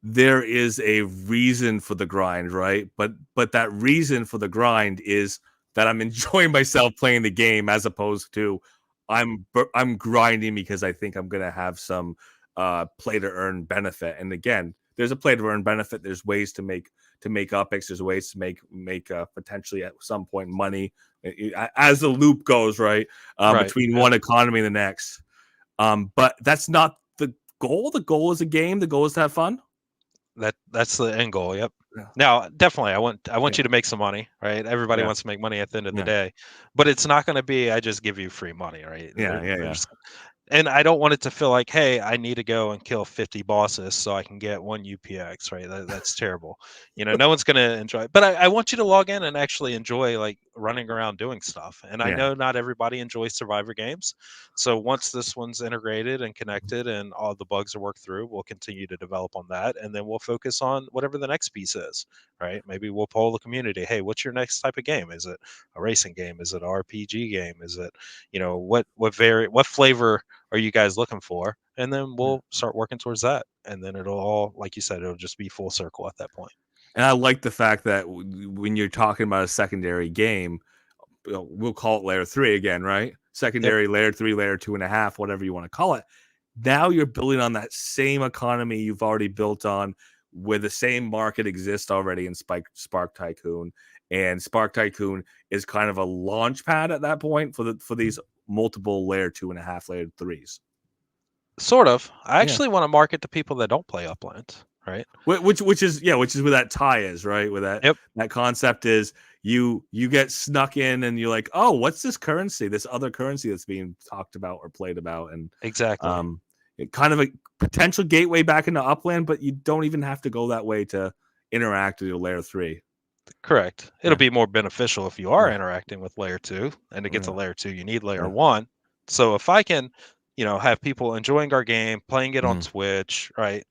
there is a reason for the grind, right? But that reason for the grind is that I'm enjoying myself playing the game, as opposed to I'm grinding because I think I'm gonna have some play to earn benefit. And again, there's a play to earn benefit. There's ways to make UPX. There's ways to make potentially at some point money as the loop goes, right?
right.
Between
Yep.
one economy and the next. But that's not the goal. The goal is a game. The goal is to have fun.
That's the end goal. Yep.
Yeah.
Now, definitely, I want
Yeah.
you to make some money, right? Everybody
Yeah.
wants to make money at the end of the
Yeah.
day, but it's not going to be I just give you free money, right?
Yeah. Yeah. Yeah.
There's and I don't want it to feel like, hey, I need to go and kill 50 bosses so I can get one UPX, right? That's terrible. No one's going to enjoy it. But I want you to log in and actually enjoy like running around doing stuff. And I
Yeah.
know not everybody enjoys survivor games. So once this one's integrated and connected and all the bugs are worked through, we'll continue to develop on that. And then we'll focus on whatever the next piece is, right? Maybe we'll poll the community. Hey, what's your next type of game? Is it a racing game? Is it an RPG game? Is it, what flavor are you guys looking for? And then
Yeah.
we'll start working towards that. And then it'll all, like you said, it'll just be full circle at that point.
And I like the fact that when you're talking about a secondary game, we'll call it layer 3 again, right?
Yep.
Secondary, layer 3, layer 2.5, whatever you want to call it. Now you're building on that same economy you've already built on, where the same market exists already in Spark Tycoon. And Spark Tycoon is kind of a launch pad at that point for these multiple layer 2.5, layer 3s.
Sort of. I
Yeah.
actually want to market to people that don't play Upland, right?
Which is where that tie is, right? Where
Yep.
that concept is you get snuck in and you're like, oh, what's this currency? This other currency that's being talked about or played about, and
Exactly.
kind of a potential gateway back into Upland, but you don't even have to go that way to interact with your layer 3.
Correct. It'll
Yeah,
be more beneficial if you are
yeah,
interacting with layer 2, and to get to
yeah,
layer 2 you need layer
yeah.
1. So if I can, have people enjoying our game, playing it on
Mhm,
Twitch, right?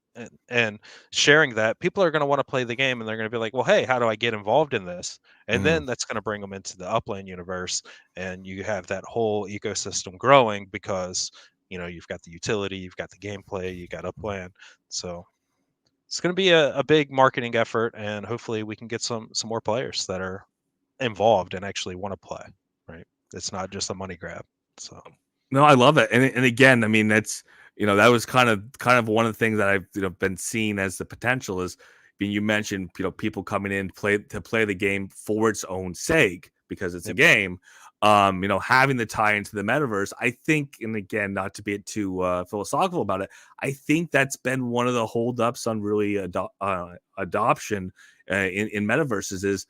And sharing that, people are going to want to play the game and they're going to be like, "Well, hey, how do I get involved in this?" And
mhm.
then that's going to bring them into the Upland universe and you have that whole ecosystem growing because, you've got the utility, you've got the gameplay, you got Upland. So it's going to be a big marketing effort, and hopefully we can get some more players that are involved and actually want to play. Right? It's not just a money grab. So
No, I love it, and again, I mean, that's that was kind of one of the things that I've been seeing as the potential is. You mentioned people coming in to play the game for its own sake because it's a
yep,
game. Having the tie into the metaverse, I think, and again, not to be too philosophical about it, I think that's been one of the holdups on really adoption in metaverses is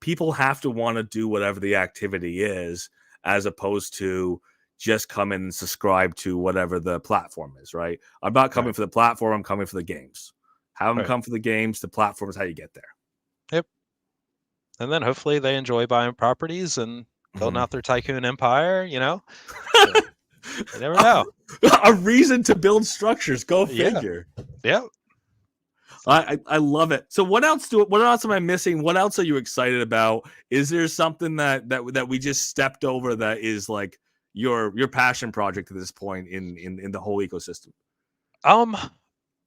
people have to want to do whatever the activity is, as opposed to just come in and subscribe to whatever the platform is, right? I'm not coming
right,
for the platform, I'm coming for the games. Have them
right,
come for the games, the platform is how you get there.
yep. And then hopefully they enjoy buying properties and building
Mhm.
out their tycoon empire. So you never know.
A reason to build structures, go
Yeah,
figure.
yeah.
I love it. So what else am I missing? What else are you excited about? Is there something that we just stepped over that is like your passion project at this point in the whole ecosystem?
Um,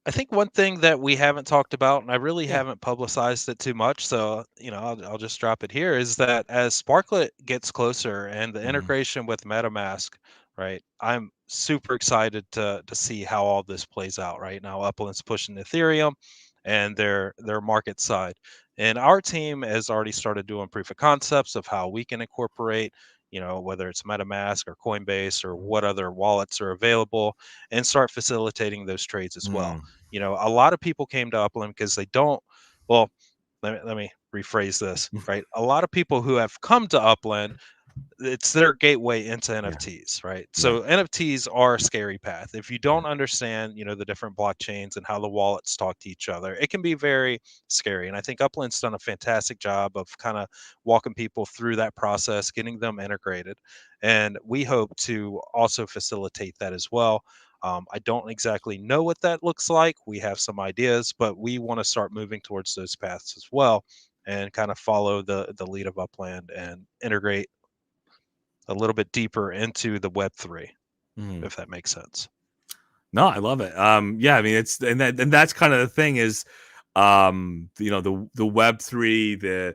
I think one thing that we haven't talked about, and I really
Yeah.
haven't publicized it too much, so I'll just drop it here, is that as Sparklet gets closer and the
Mhm.
integration with MetaMask, right? I'm super excited to see how all this plays out. Right now, Upland's pushing Ethereum, and their market side, and our team has already started doing proof of concepts of how we can incorporate. Whether it's MetaMask or Coinbase or what other wallets are available, and start facilitating those trades as well.
Mm.
A lot of people came to Upland because they don't. Well, let me rephrase this. Right, a lot of people who have come to Upland it's their gateway into
Yeah.
NFTs, right?
Yeah.
So NFTs are a scary path. If you don't understand, the different blockchains and how the wallets talk to each other, it can be very scary. And I think Upland's done a fantastic job of kind of walking people through that process, getting them integrated. And we hope to also facilitate that as well. I don't exactly know what that looks like. We have some ideas, but we want to start moving towards those paths as well and kind of follow the lead of Upland and integrate a little bit deeper into the Web3,
Mhm.
if that makes sense.
No, I love it. Yeah, I mean, it's and that's kind of the thing is, the Web3, the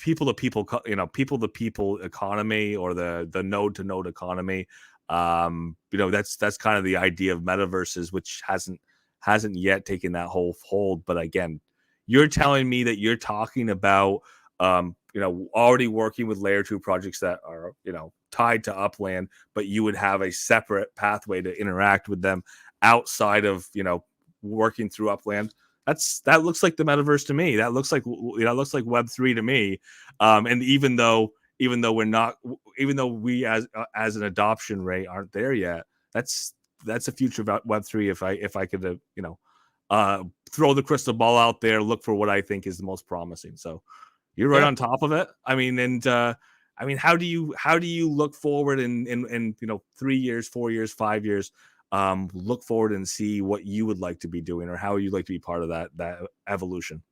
people to people, people to people economy, or the node to node economy. That's kind of the idea of metaverses, which hasn't yet taken that whole hold. But again, you're telling me that you're talking about, already working with layer 2 projects that are, tied to Upland, but you would have a separate pathway to interact with them outside of, working through Upland. That looks like the metaverse to me. That looks like, Web3 to me. And even though we as an adoption rate aren't there yet, that's a future about Web3. If I could, throw the crystal ball out there, look for what I think is the most promising. So you're right
Yeah,
on top of it. I mean, and I mean, how do you look forward in 3 years, 4 years, 5 years? Look forward and see what you would like to be doing, or how you'd like to be part of that evolution.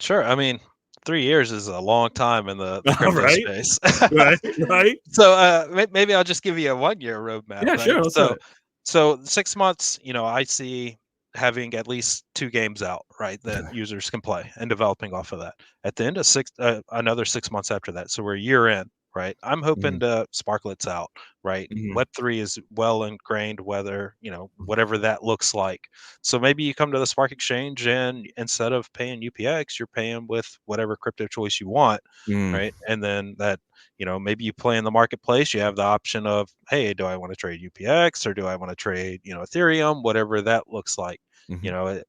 sure. I mean, 3 years is a long time in the
All
crypto
right,
space.
right, right.
So maybe I'll just give you a 1 year roadmap,
Yeah,
right?
sure. Let's do it.
So 6 months, I see having at least 2 games out, right, that users can play and developing off of that. At the end of another 6 months after that, so we're a year in, right? I'm hoping
Mhm,
to sparklets out, right?
mhm,
Web3 is well ingrained, whatever that looks like. So maybe you come to the Spark Exchange and instead of paying UPX, you're paying with whatever crypto choice you want,
mhm,
right? And then that maybe you play in the marketplace, you have the option of, hey, do I want to trade UPX or do I want to trade, Ethereum, whatever that looks like.
mhm,
You know,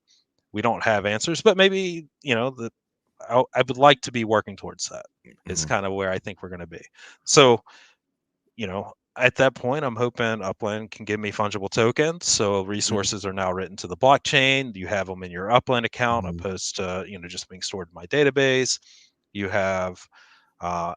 we don't have answers, but maybe, I would like to be working towards that is
mhm,
kind of where I think we're going to be. So, at that point, I'm hoping Upland can give me fungible tokens. So
mhm,
resources are now written to the blockchain. You have them in your Upland account
mhm,
opposed to, just being stored in my database. You have a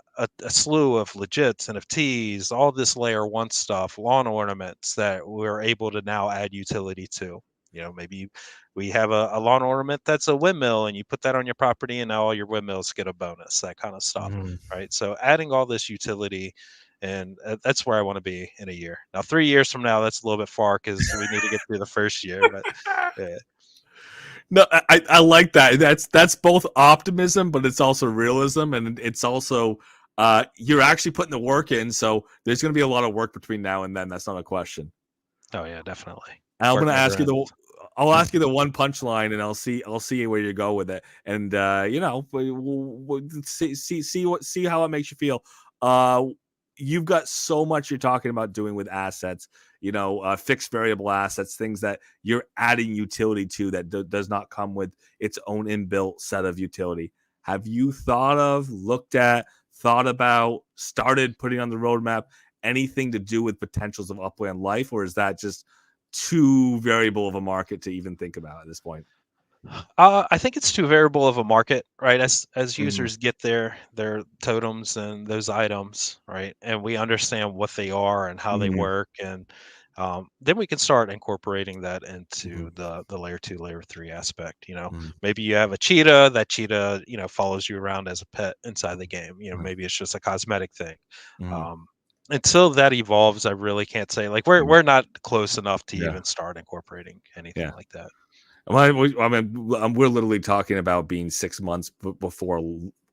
slew of legits, NFTs, all this layer one stuff, lawn ornaments that we're able to now add utility to. Maybe we have a lawn ornament that's a windmill and you put that on your property and now all your windmills get a bonus, that kind of stuff.
mhm.
Right. So adding all this utility, and that's where I want to be in a year. Now, 3 years from now, that's a little bit far because we need to get through the first year. But yeah,
No, I like that. That's both optimism, but it's also realism, and it's also, you're actually putting the work in. So there's going to be a lot of work between now and then. That's not a question.
oh yeah, definitely.
And I'm
Work
going to
never
ask you the.
ends.
I'll ask you the one punchline, and I'll see where you go with it, and we'll see how it makes you feel. Uh, you've got so much you're talking about doing with assets, fixed variable assets, things that you're adding utility to that does not come with its own inbuilt set of utility. Have you thought about, started putting on the roadmap anything to do with potentials of Upland life, or is that just too variable of a market to even think about at this point?
I think it's too variable of a market, right? As
Mm,
users get their totems and those items, right, and we understand what they are and how they
mm,
work, and then we can start incorporating that
mhm,
into the layer two, layer three aspect.
mm,
Maybe you have a cheetah. That cheetah, follows you around as a pet inside the game.
mm,
Maybe it's just a cosmetic thing.
mm,
Um, until that evolves, I really can't say. Like we're
mm.
we're not close enough to
Yeah,
even start incorporating anything
yeah.
like that.
We're literally talking about being 6 months before,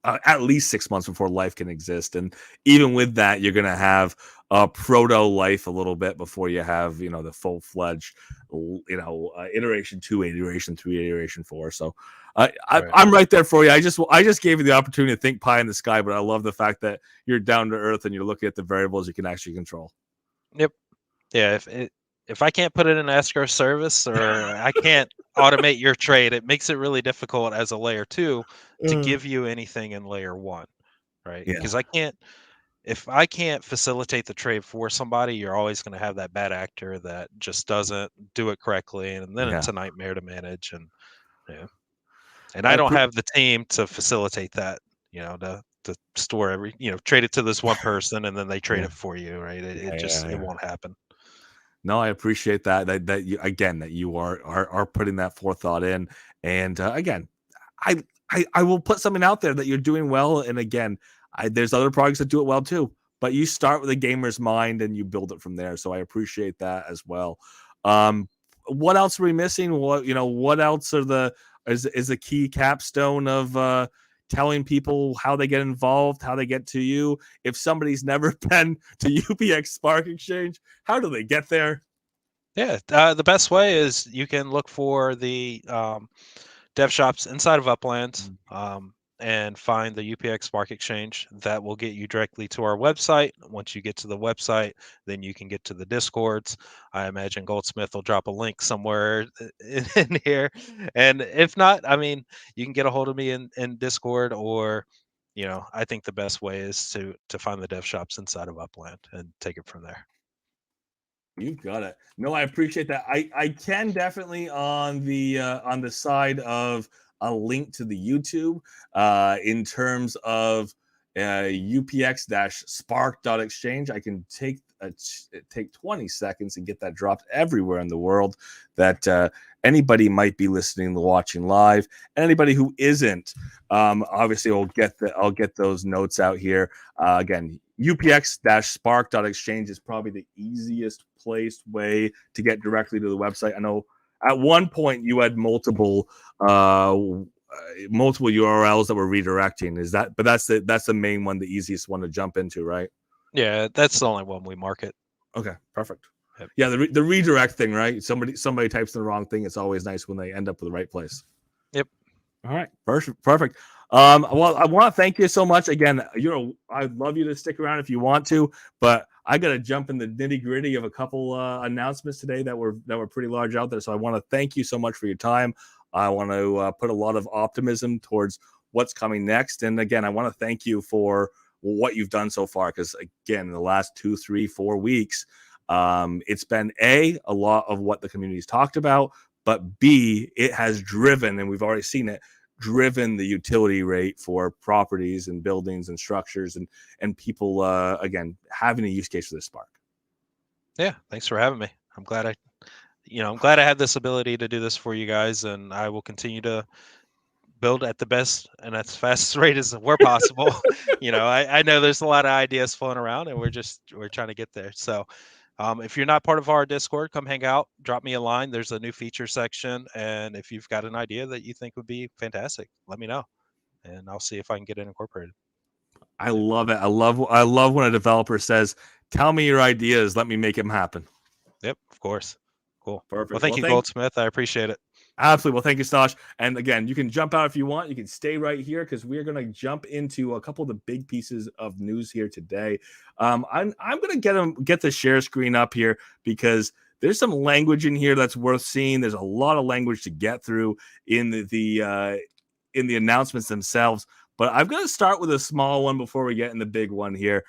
at least 6 months before life can exist, and even with that, you're gonna have a proto life a little bit before you have, the full fledged, iteration two, iteration three, iteration four. So,
Right.
I'm right there for you. I just gave you the opportunity to think pie in the sky, but I love the fact that you're down to earth and you're looking at the variables you can actually control.
Yep. Yeah, if I can't put it in escrow service or I can't automate your trade, it makes it really difficult as a layer two to
Uh,
give you anything in layer one, right?
Yeah.
Because if I can't facilitate the trade for somebody, you're always going to have that bad actor that just doesn't do it correctly, and then
Yeah.
it's a nightmare to manage. And yeah, and
I
I don't
pre-
have the team to facilitate that. To store trade it to this one person, and then they trade
yeah.
it for you, right? It
Yeah.
just it
Yeah.
won't happen.
No, I appreciate that you again that you are putting that forethought in, and again, I, I will put something out there that you're doing well, and again, there's other projects that do it well too, but you start with a gamer's mind and you build it from there. So I appreciate that as well. Um, what else are we missing? What else is the key capstone of telling people how they get involved, how they get to you? If somebody's never been to UPX Spark Exchange, how do they get there?
Yeah, the best way is you can look for the dev shops inside of Upland, and find the UPX Spark Exchange. That will get you directly to our website. Once you get to the website, then you can get to the Discords. I imagine Goldsmith will drop a link somewhere in here. And if not, I mean, you can get a hold of me in Discord, or I think the best way is to find the dev shops inside of Upland and take it from there.
You've got it. No, I appreciate that. I can definitely on the side of a link to the YouTube in terms of UPX-spark.exchange. I can take 20 seconds and get that dropped everywhere in the world that anybody might be listening and watching live, and anybody who isn't, obviously I'll get those notes out here. Again, UPX-spark.exchange is probably the easiest way to get directly to the website. I know at one point you had multiple URLs that were redirecting. But that's the main one, the easiest one to jump into, right?
Yeah, that's the only one we market.
Okay, perfect.
Yep.
Yeah, the redirect thing, right? Somebody types in the wrong thing. It's always nice when they end up with the right place.
Yep.
All right, perfect. Well, I want to thank you so much again. I'd love you to stick around if you want to, but I got to jump in the nitty gritty of a couple announcements today that were pretty large out there. So I want to thank you so much for your time. I want to put a lot of optimism towards what's coming next, and again, I want to thank you for what you've done so far. Because again, in the last 2, 3, 4 weeks, it's been a lot of what the community's talked about, but B, it has driven, and we've already seen it, driven the utility rate for properties and buildings and structures and people, again, having a use case for this Spark.
Yeah, thanks for having me. I'm glad I had this ability to do this for you guys, and I will continue to build at the best and as fastest rate as where possible. I know there's a lot of ideas floating around, and we're trying to get there. So if you're not part of our Discord, come hang out, drop me a line. There's a new feature section, and if you've got an idea that you think would be fantastic, let me know, and I'll see if I can get it incorporated.
I love it. I love when a developer says, "Tell me your ideas, let me make them happen."
Yep, of course. Cool. Well,
Perfect.
thank you, Goldsmith. I appreciate it.
Absolutely. Well, thank you, Stosh. And again, you can jump out if you want. You can stay right here because we're going to jump into a couple of the big pieces of news here today. I'm going to get the share screen up here because there's some language in here that's worth seeing. There's a lot of language to get through in the announcements themselves. But I'm going to start with a small one before we get in the big one here,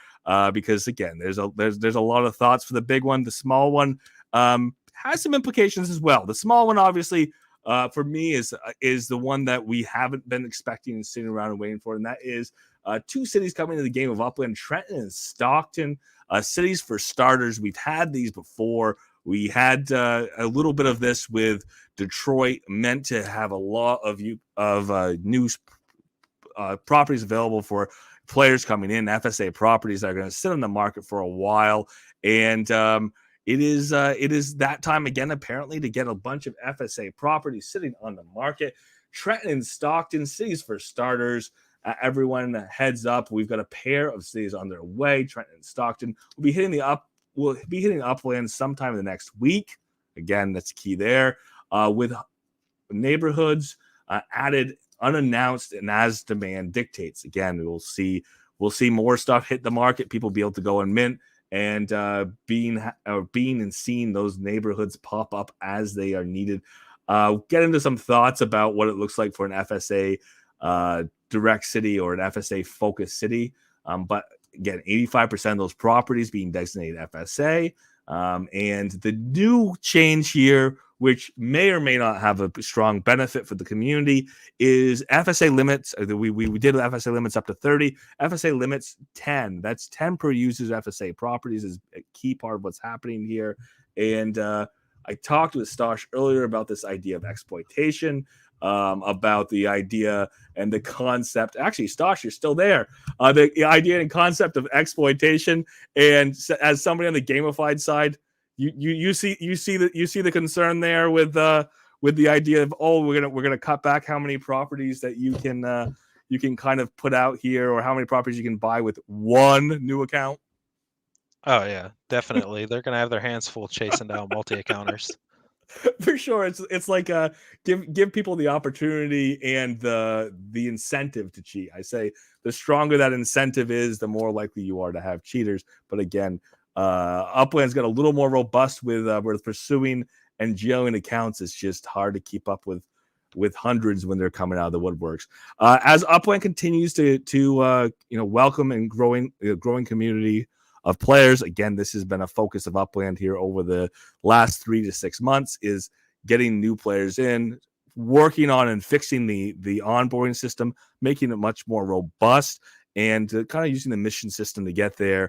because again, there's a lot of thoughts for the big one. The small one has some implications as well. The small one, obviously, for me, is the one that we haven't been expecting and sitting around and waiting for, and that is 2 cities coming to the game of Upland, Trenton and Stockton. Cities for starters. We've had these before. We had a little bit of this with Detroit, meant to have a lot of new properties available for players coming in, FSA properties that are going to sit on the market for a while, and it is that time again, apparently, to get a bunch of FSA properties sitting on the market. Trenton and Stockton, cities for starters. Everyone, heads up, we've got a pair of cities on their way. Trenton and Stockton will be hitting Upland sometime in the next week. Again, that's key there. With neighborhoods added unannounced and as demand dictates. Again, we'll see more stuff hit the market. People be able to go and mint, and being and seeing those neighborhoods pop up as they are needed. Get into some thoughts about what it looks like for an FSA direct city or an FSA focused city. But again, 85% of those properties being designated FSA. And the new change here, which may or may not have a strong benefit for the community, is FSA limits. We did FSA limits up to 30. FSA limits 10. That's 10 per user's FSA properties is a key part of what's happening here. And I talked with Stosh earlier about this idea of exploitation, about the idea and the concept. Actually, Stosh, you're still there. The idea and concept of exploitation, and as somebody on the gamified side, you see the concern there with the idea of, oh, we're gonna cut back how many properties that you can kind of put out here, or how many properties you can buy with one new account.
Oh yeah, definitely. They're gonna have their hands full chasing down multi-accounters.
For sure, it's like give people the opportunity and the incentive to cheat. I say the stronger that incentive is, the more likely you are to have cheaters. But again, Upland's got a little more robust with pursuing and jailing accounts. It's just hard to keep up with hundreds when they're coming out of the woodworks. As Upland continues to welcome and growing community of players. Again, this has been a focus of Upland here over the last 3 to 6 months, is getting new players in, working on and fixing the onboarding system, making it much more robust, and kind of using the mission system to get there,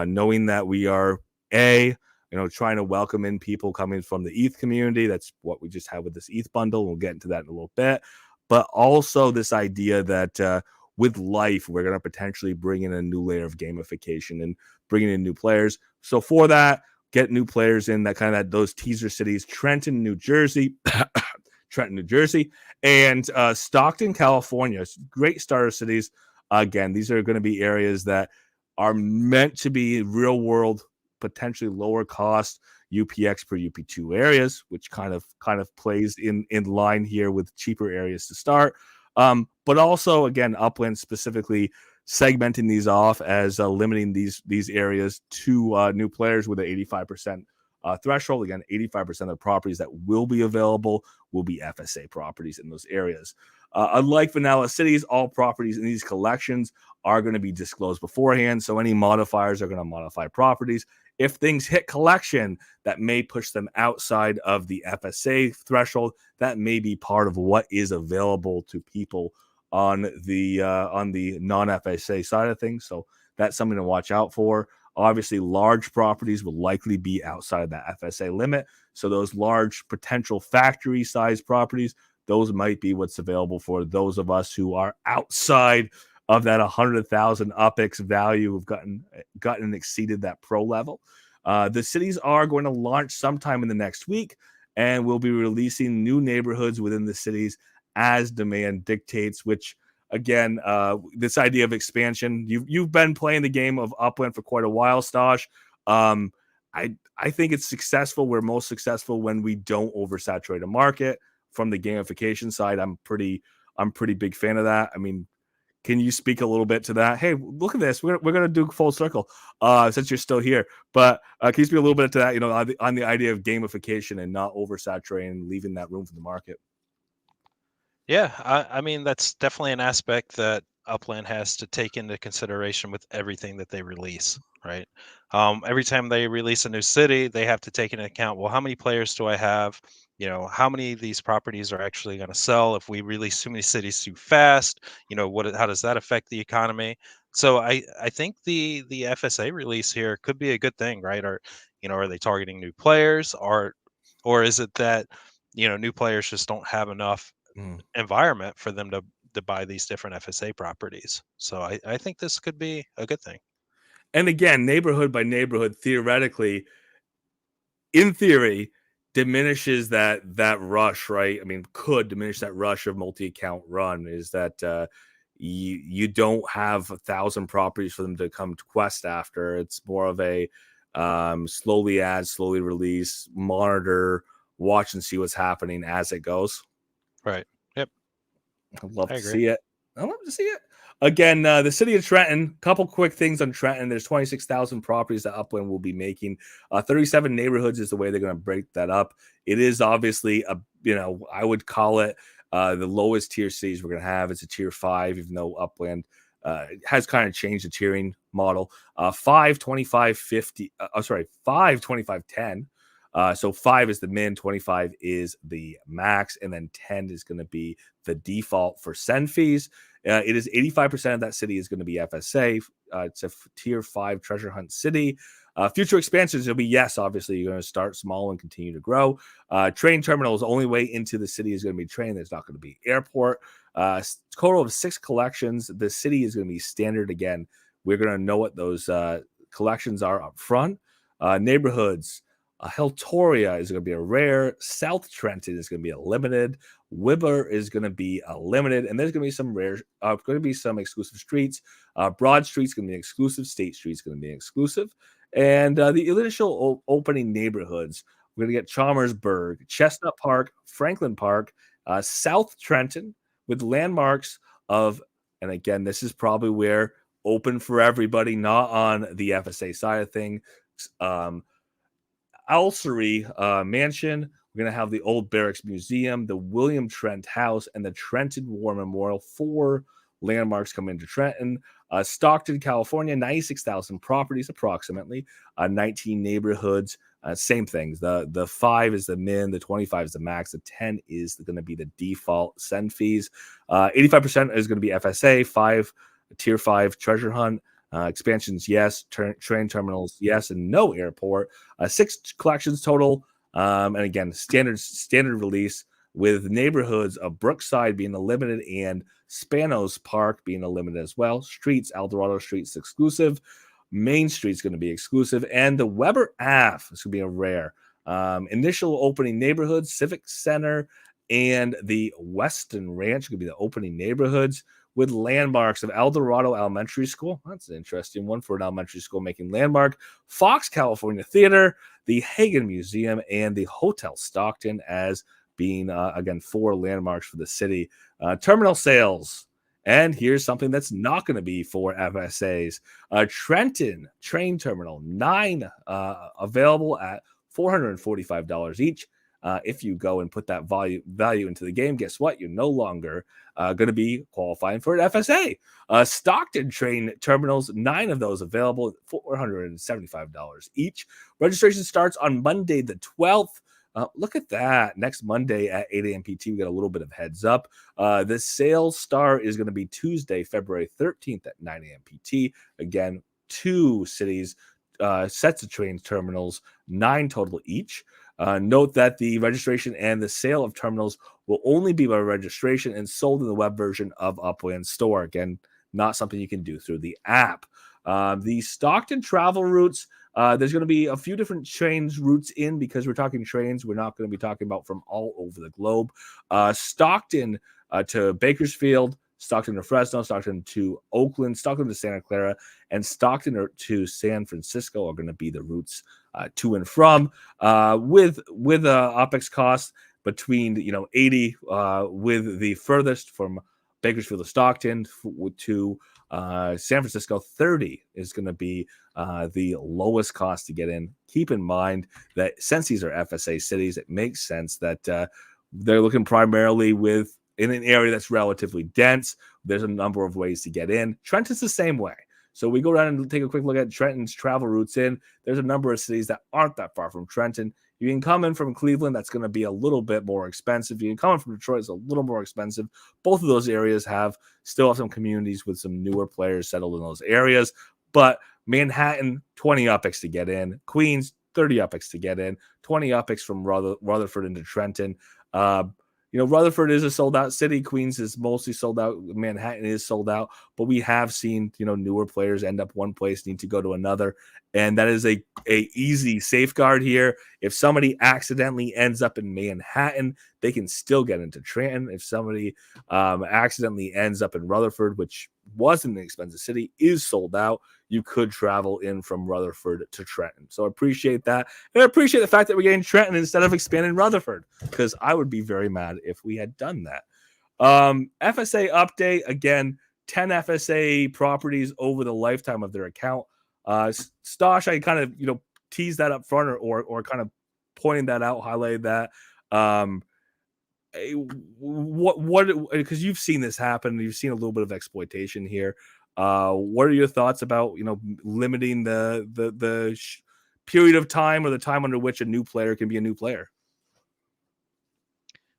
knowing that we are trying to welcome in people coming from the ETH community. That's what we just had with this ETH bundle. We'll get into that in a little bit. But also this idea that with life, we're going to potentially bring in a new layer of gamification and bringing in new players. So for that, get new players in that kind of those teaser cities: Trenton, New Jersey, and Stockton, California. Great starter cities. Again, these are going to be areas that are meant to be real world, potentially lower cost UPX per UP2 areas, which kind of plays in line here with cheaper areas to start. But also, again, Upland specifically segmenting these off as limiting these areas to new players with an 85% threshold. Again, 85% of the properties that will be available will be FSA properties in those areas. Unlike vanilla cities, all properties in these collections are going to be disclosed beforehand. So any modifiers are going to modify properties. If things hit collection that may push them outside of the FSA threshold, that may be part of what is available to people on the non-FSA side of things. So that's something to watch out for. Obviously, large properties will likely be outside of that FSA limit. So those large potential factory size properties, those might be what's available for those of us who are outside of that 100,000 UPX value, who've gotten and exceeded that pro level. The cities are going to launch sometime in the next week, and we'll be releasing new neighborhoods within the cities as demand dictates, which, again, this idea of expansion, you've been playing the game of Upland for quite a while, Stosh. I think it's successful. We're most successful when we don't oversaturate a market. From the gamification side, I'm pretty big fan of that. I mean, can you speak a little bit to that? Hey, look at this. We're going to do full circle since you're still here. But can you speak a little bit to that, on the idea of gamification and not oversaturating and leaving that room for the market?
Yeah, I mean, that's definitely an aspect that Upland has to take into consideration with everything that they release, right? Every time they release a new city, they have to take into account, well, how many players do I have? How many of these properties are actually going to sell? If we release too many cities too fast, how does that affect the economy? So I think the FSA release here could be a good thing, right? Or, are they targeting new players, or is it that new players just don't have enough environment for them to buy these different FSA properties? So I think this could be a good thing.
And again, neighborhood by neighborhood, theoretically, in theory, diminishes that rush, right? I mean, could diminish that rush of multi-account run. Is that you don't have 1,000 properties for them to come to quest after. It's more of a slowly add, slowly release, monitor, watch and see what's happening as it goes.
Right. Yep.
I'd love
I
to
agree.
see it. I'd love to see it. Again, the city of Trenton, couple quick things on Trenton. There's 26,000 properties that Upland will be making. 37 neighborhoods is the way they're going to break that up. It is obviously I would call it the lowest tier cities we're going to have. It's a tier 5, even though Upland has kind of changed the tiering model. 5, 25, 50. 5, 25, 10. So 5 is the min, 25 is the max, and then 10 is going to be the default for send fees. It is 85% of that city is going to be FSA. It's a tier 5 treasure hunt city. Future expansions will be, yes, obviously you're going to start small and continue to grow. Train terminals, only way into the city is going to be train. There's not going to be airport. Total of 6 collections. The city is going to be standard again. We're going to know what those collections are up front. Neighborhoods. Heltoria is going to be a rare. South Trenton is going to be a limited. Wibber is going to be a limited, and there's going to be some rare, going to be some exclusive streets. Broad Street's going to be exclusive. State Street's going to be exclusive, and the initial opening neighborhoods. We're going to get Chalmersburg, Chestnut Park, Franklin Park, South Trenton, with landmarks of, and again, this is probably where open for everybody, not on the FSA side of things. Alsery Mansion. We're going to have the Old Barracks Museum, the William Trent House, and the Trenton War Memorial. 4 landmarks come into Trenton. Stockton, California, 96,000 properties approximately, 19 neighborhoods. Same things. The 5 is the min, the 25 is the max, the 10 is going to be the default send fees. 85% is going to be FSA, 5 tier 5 treasure hunt. Expansions, yes. Train terminals, yes, and no airport. 6 collections total, and again, standard release, with neighborhoods of Brookside being a limited and Spanos Park being a limited as well. Streets, Eldorado Street's exclusive. Main Street's going to be exclusive, and the Weber Ave is going to be a rare. Initial opening neighborhoods, Civic Center and the Weston Ranch could be the opening neighborhoods, with landmarks of El Dorado Elementary School. That's an interesting one for an elementary school making landmark. Fox California Theater, the Hagen Museum, and the Hotel Stockton as being, again, 4 landmarks for the city. Terminal sales. And here's something that's not going to be for FSAs. Trenton Train Terminal, 9 available at $445 each. If you go and put that value into the game, guess what? You're no longer going to be qualifying for an FSA. Stockton train terminals, 9 of those available, $475 each. Registration starts on Monday the 12th. Look at that. Next Monday at 8 a.m. PT, we got a little bit of heads up. The sales start is going to be Tuesday, February 13th at 9 a.m. PT. Again, 2 cities, sets of train terminals, 9 total each. Note that the registration and the sale of terminals will only be by registration and sold in the web version of Upland Store. Again, not something you can do through the app. The Stockton travel routes, there's going to be a few different routes in, because we're talking trains. We're not going to be talking about from all over the globe. Stockton to Bakersfield, Stockton to Fresno, Stockton to Oakland, Stockton to Santa Clara, and Stockton to San Francisco are going to be the routes to and from, with OPEX costs between 80, with the furthest from Bakersfield to Stockton to San Francisco. 30 is going to be the lowest cost to get in. Keep in mind that since these are FSA cities, it makes sense that they're looking primarily in an area that's relatively dense. There's a number of ways to get in. Trenton's the same way. So we go down and take a quick look at Trenton's travel routes in. There's a number of cities that aren't that far from Trenton. You can come in from Cleveland, that's going to be a little bit more expensive. You can come in from Detroit, it's a little more expensive. Both of those areas still have some communities with some newer players settled in those areas. But Manhattan, 20 UPX to get in. Queens, 30 UPX to get in. 20 UPX from Rutherford into Trenton. Rutherford is a sold-out city. Queens is mostly sold out. Manhattan is sold out. But we have seen, newer players end up one place, need to go to another. And that is a easy safeguard here. If somebody accidentally ends up in Manhattan, they can still get into Trenton. If somebody accidentally ends up in Rutherford, which wasn't an expensive city, is sold out, you could travel in from Rutherford to Trenton. So I appreciate that. And I appreciate the fact that we're getting Trenton instead of expanding Rutherford, because I would be very mad if we had done that. FSA update, again, 10 FSA properties over the lifetime of their account. Stosh, I kind of, teased that up front or kind of pointing that out, highlighted that. What because you've seen this happen, you've seen a little bit of exploitation here. What are your thoughts about limiting the period of time or the time under which a new player can be a new player?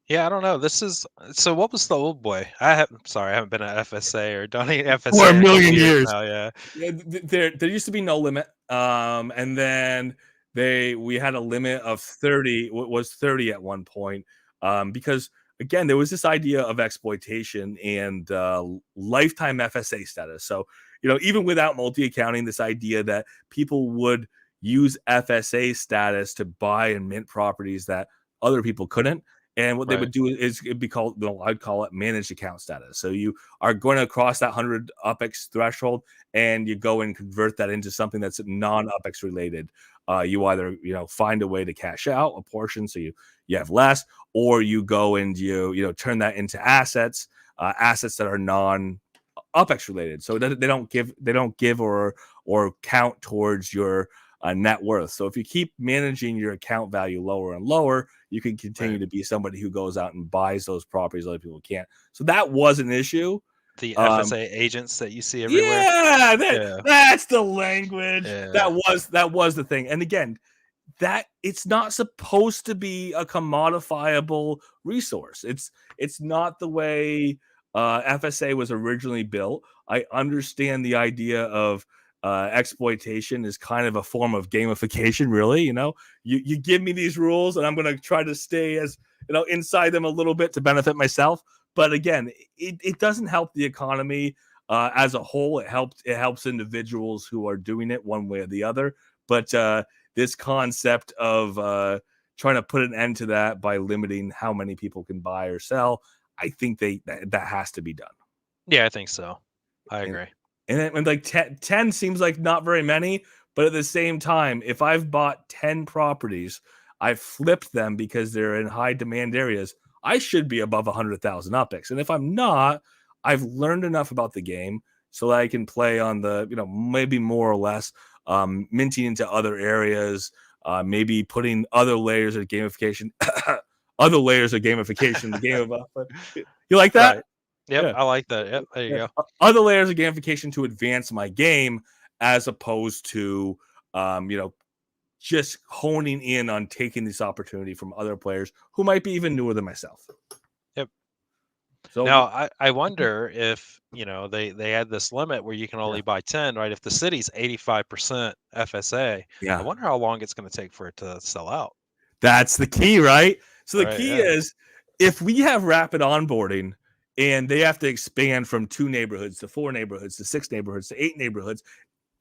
Yeah, I don't know. So what was the old boy? I haven't been at FSA or done any
For
FSA
a
in a couple
million
years
years.
now. Yeah.
Yeah, there used to be no limit, and then we had a limit of 30. Was 30 at one point, because again there was this idea of exploitation and lifetime FSA status. So even without multi accounting, this idea that people would use FSA status to buy and mint properties that other people couldn't. And what they
Right.
would do is it'd be called, I'd call it managed account status. So you are going to cross that 100 UPX threshold, and you go and convert that into something that's non-UPX related. You either find a way to cash out a portion, so you have less, or you go and you turn that into assets that are non-UPX related. So they don't give or count towards your net worth. So if you keep managing your account value lower and lower, you can continue
Right.
to be somebody who goes out and buys those properties other people can't. So that was an issue.
The
Um,
FSA agents that you see everywhere.
yeah,
Yeah.
that's the language.
Yeah.
That was the thing. And again, that it's not supposed to be a commodifiable resource. It's not the way FSA was originally built. I understand the idea of exploitation is kind of a form of gamification, really. You give me these rules, and I'm going to try to stay as inside them a little bit to benefit myself. But again, it doesn't help the economy as a whole. It helps individuals who are doing it one way or the other. But this concept of trying to put an end to that by limiting how many people can buy or sell, I think that has to be done.
Yeah, I think so. I
And,
agree.
and like 10 seems like not very many, but at the same time, if I've bought 10 properties, I've flipped them because they're in high demand areas, I should be above 100,000 UPX. And if I'm not, I've learned enough about the game so that I can play on the, maybe more or less minting into other areas, maybe putting other layers of gamification, other layers of gamification in the game of You like that?
Right. Yep,
Yeah.
I like that. Yep, there you
Yeah.
go.
Other layers of gamification to advance my game, as opposed to, um, you know, just honing in on taking this opportunity from other players who might be even newer than myself.
Yep.
So
Now, I wonder if, they had this limit where you can
yeah,
only buy 10, right? If the city's 85% FSA, I
yeah,
wonder how long it's gonna take for it to sell out.
that's the key, right? So the
Right,
key
yeah.
is if we have rapid onboarding and they have to expand from 2 neighborhoods to 4 neighborhoods to 6 neighborhoods to 8 neighborhoods,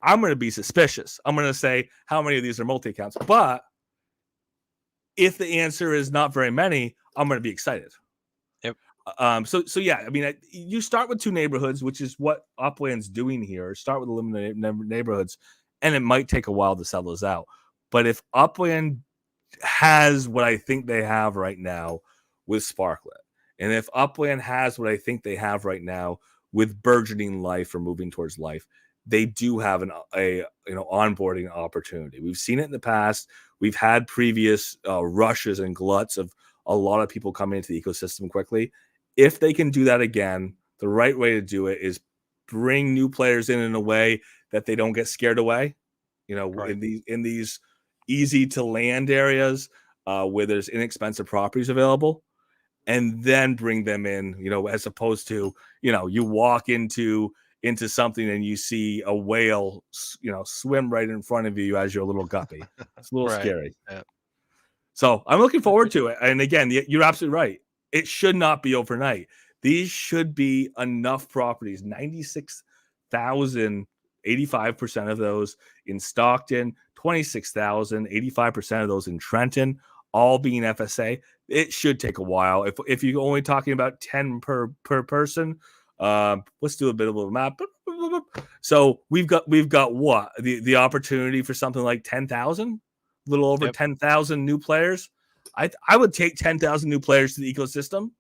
I'm going to be suspicious. I'm going to say how many of these are multi accounts. But if the answer is not very many, I'm going to be excited.
Yep.
So yeah, I mean, you start with 2 neighborhoods, which is what Upland's doing here. Start with eliminated neighborhoods, and it might take a while to sell those out. But if Upland has what I think they have right now with Sparklet, and if Upland has what I think they have right now with burgeoning life or moving towards life, they do have a onboarding opportunity. We've seen it in the past. We've had previous rushes and gluts of a lot of people coming into the ecosystem quickly. If they can do that again, the right way to do it is bring new players in a way that they don't get scared away.
Right.
In these easy to land areas where there's inexpensive properties available, and then bring them in, as opposed to, you walk into something and you see a whale, swim right in front of you as your little guppy. It's a little
Right.
scary.
Yeah.
So I'm looking forward to it. And again, you're absolutely right. It should not be overnight. These should be enough properties. 96,000, 85% of those in Stockton, 26,000, 85% of those in Trenton, all being FSA. It should take a while. If you're only talking about 10 per person, let's do a bit of a map. So we've got what the opportunity for something like 10,000, a little over
Yep.
10,000 new players. I would take 10,000 new players to the ecosystem.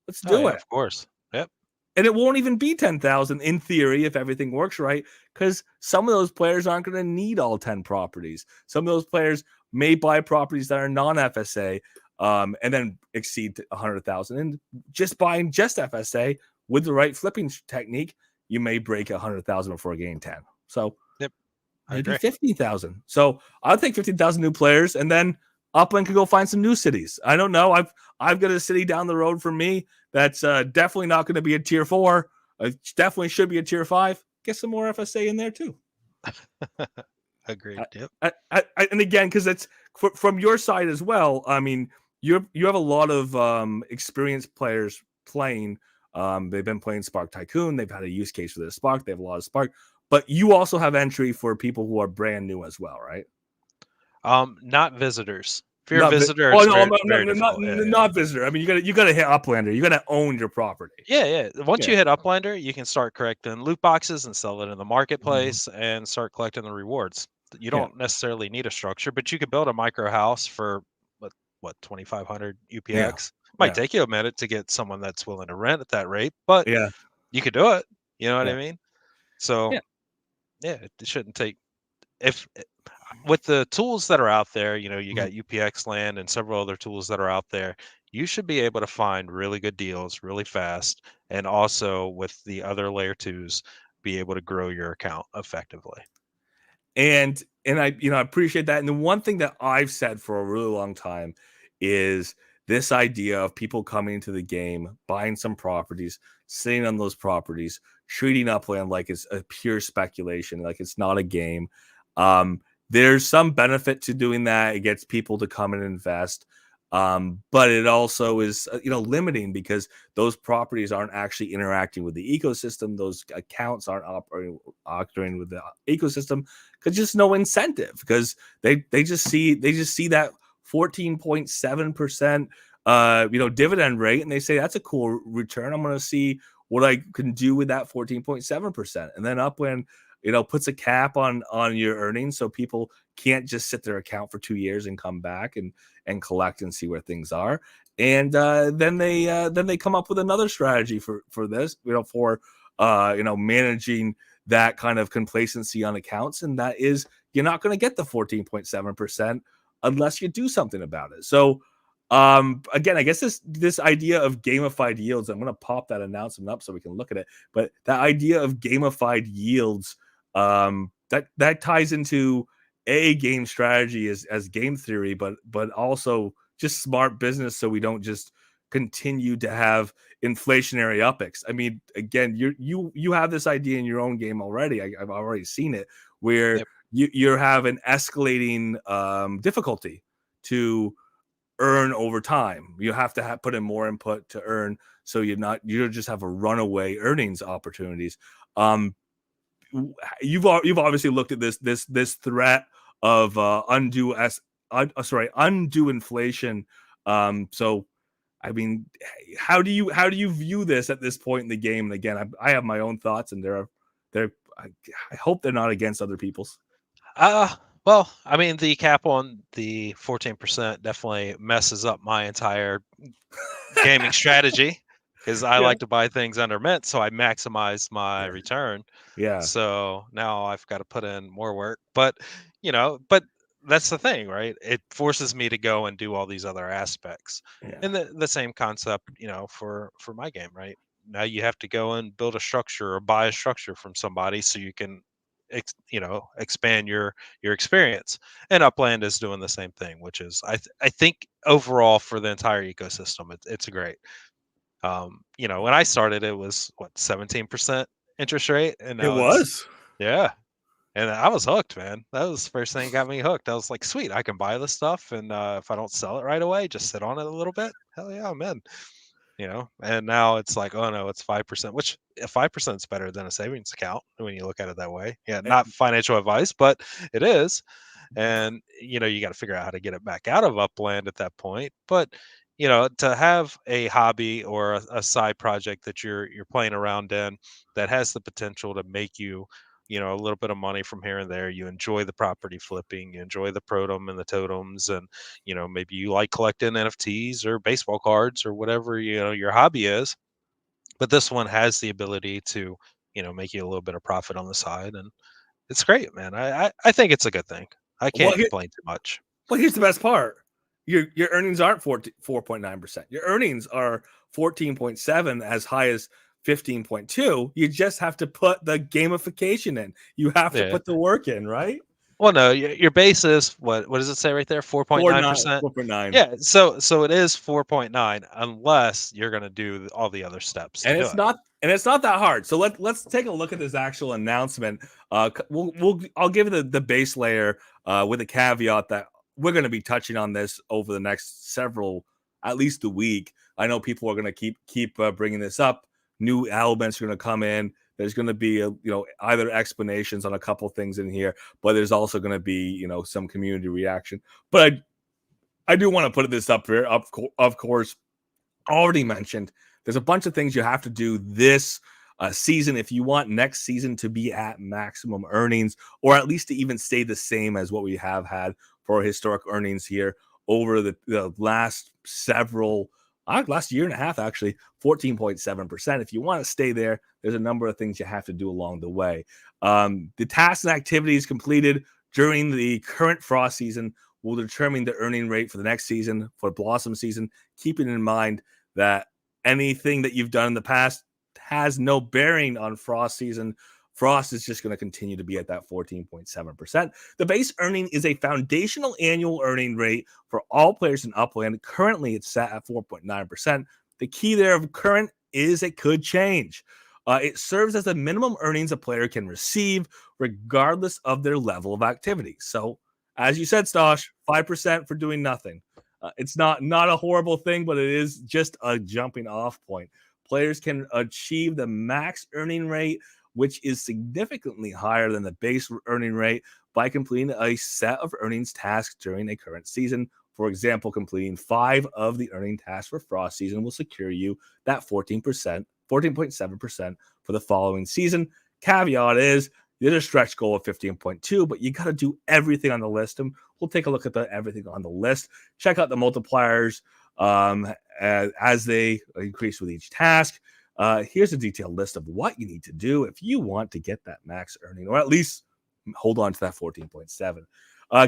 Let's
Oh,
do
yeah,
it.
of course. Yep.
And it won't even be 10,000 in theory if everything works right, because some of those players aren't going to need all 10 properties. Some of those players may buy properties that are non-FSA and then exceed 100,000. And just buying just FSA with the right flipping technique, you may break 100,000 before getting 10. So
Yep, I
maybe
agree.
15,000. So I'll take 15,000 new players, and then Upland can go find some new cities. I don't know. I've got a city down the road from me that's definitely not going to be a tier 4. It definitely should be a tier 5. Get some more FSA in there too.
Agreed. Yep.
And again, because it's from your side as well. I mean, you have a lot of experienced players playing. They've been playing Spark Tycoon. They've had a use case for their Spark. They have a lot of Spark, but you also have entry for people who are brand new as well, right?
Not visitors. If you're a
Not
visitor,
oh
it's
no,
very difficult.
not visitor. I mean, you gotta hit Uplander. You gotta own your property.
Yeah. Once
Yeah.
you hit Uplander, you can start collecting loot boxes and sell it in the
Mhm.
marketplace and start collecting the rewards. You
Yeah.
don't necessarily need a structure, but you could build a micro house for what 2,500
Yeah.
UPX. Might
Yeah.
take you a minute to get someone that's willing to rent at that rate, but
Yeah.
you could do it. You know what
Yeah.
I mean? So
Yeah.
yeah, it shouldn't take if with the tools that are out there, you
Mhm.
got UPX Land and several other tools that are out there. You should be able to find really good deals really fast, and also with the other layer twos, be able to grow your account effectively.
And I appreciate that. And the one thing that I've said for a really long time is this idea of people coming into the game, buying some properties, sitting on those properties, treating Upland like it's a pure speculation, like it's not a game. There's some benefit to doing that. It gets people to come and invest. But it also is, limiting because those properties aren't actually interacting with the ecosystem. Those accounts aren't operating with the ecosystem because just no incentive because they just see that 14.7% dividend rate and they say that's a cool return. I'm going to see what I can do with that 14.7%. And then Upland puts a cap on your earnings so people can't just sit their account for 2 years and come back and collect and see where things are. And then they come up with another strategy for this, for managing that kind of complacency on accounts, and that is you're not going to get the 14.7% unless you do something about it. So again, I guess this idea of gamified yields, I'm going to pop that announcement up so we can look at it, but that idea of gamified yields, that ties into a game strategy as game theory, but also just smart business so we don't just continue to have inflationary UPX. I mean, again, you have this idea in your own game already. I've already seen it where
Yep.
you have an escalating difficulty to earn over time. You have to put in more input to earn, so you don't just have a runaway earnings opportunities. You've obviously looked at this threat of undue inflation. So I mean, how do you view this at this point in the game? And again, I have my own thoughts, and I hope they're not against other people's.
Well, I mean, the cap on the 14% definitely messes up my entire gaming strategy because I
Yeah,
like to buy things under mint, so I maximize my
yeah,
return.
yeah,
So now I've got to put in more work, but that's the thing, right? It forces me to go and do all these other aspects.
yeah.
And the same concept, for my game, right? Now you have to go and build a structure or buy a structure from somebody so you can expand your experience. And Upland is doing the same thing, which is I think overall for the entire ecosystem, it's great. When I started, it was what 17% interest rate, and
It
now it's
was.
yeah, and I was hooked, man. That was the first thing that got me hooked. I was like, sweet, I can buy this stuff, and if I don't sell it right away, just sit on it a little bit. Hell yeah, I'm in. And now it's like, oh no, it's 5%, which 5% is better than a savings account when you look at it that way. Yeah,
Eh,
not financial advice, but it is. And you got to figure out how to get it back out of Upland at that point. But to have a hobby or a side project that you're playing around in that has the potential to make you a little bit of money from here and there. You enjoy the property flipping, you enjoy the protom and the totems, and maybe you like collecting NFTs or baseball cards or whatever your hobby is. But this one has the ability to make you a little bit of profit on the side, and it's great, man. I think it's a good thing. I
well,
can't complain too much.
here's the best part. Your earnings aren't 4.9%. Your earnings are 14.7, as high as 15.2, you just have to put the gamification in. You have to
Yeah.
put the work in, right?
Well, no, your base is what does it say right there? 4.9%.
4.9.
Yeah, so it is 4.9 unless you're going to do all the other steps to
And
do
it's
it.
not that hard. So let's take a look at this actual announcement. I'll give the base layer with a caveat that we're going to be touching on this over the next several, at least a week. I know people are going to keep bringing this up. New elements are going to come in. There's going to be either explanations on a couple things in here, but there's also going to be some community reaction. But I do want to put this up here. Of course, already mentioned, there's a bunch of things you have to do this season if you want next season to be at maximum earnings, or at least to even stay the same as what we have had for historic earnings here over the last last year and a half, actually, 14.7%. If you want to stay there, there's a number of things you have to do along the way. The tasks and activities completed during the current frost season will determine the earning rate for the next season, for blossom season, keeping in mind that anything that you've done in the past has no bearing on frost season. Frost is just going to continue to be at that 14.7%. The base earning is a foundational annual earning rate for all players in Upland. Currently, it's set at 4.9%. The key there of current is it could change. It serves as the minimum earnings a player can receive, regardless of their level of activity. So, as you said, Stosh, 5% for doing nothing. It's not a horrible thing, but it is just a jumping off point. Players can achieve the max earning rate, which is significantly higher than the base earning rate, by completing a set of earnings tasks during a current season. For example, completing 5 of the earning tasks for frost season will secure you that 14.7% for the following season. Caveat is, there's a stretch goal of 15.2, but you got to do everything on the list. And we'll take a look at everything on the list. Check out the multipliers as they increase with each task. Here's a detailed list of what you need to do if you want to get that max earning, or at least hold on to that 14.7. Why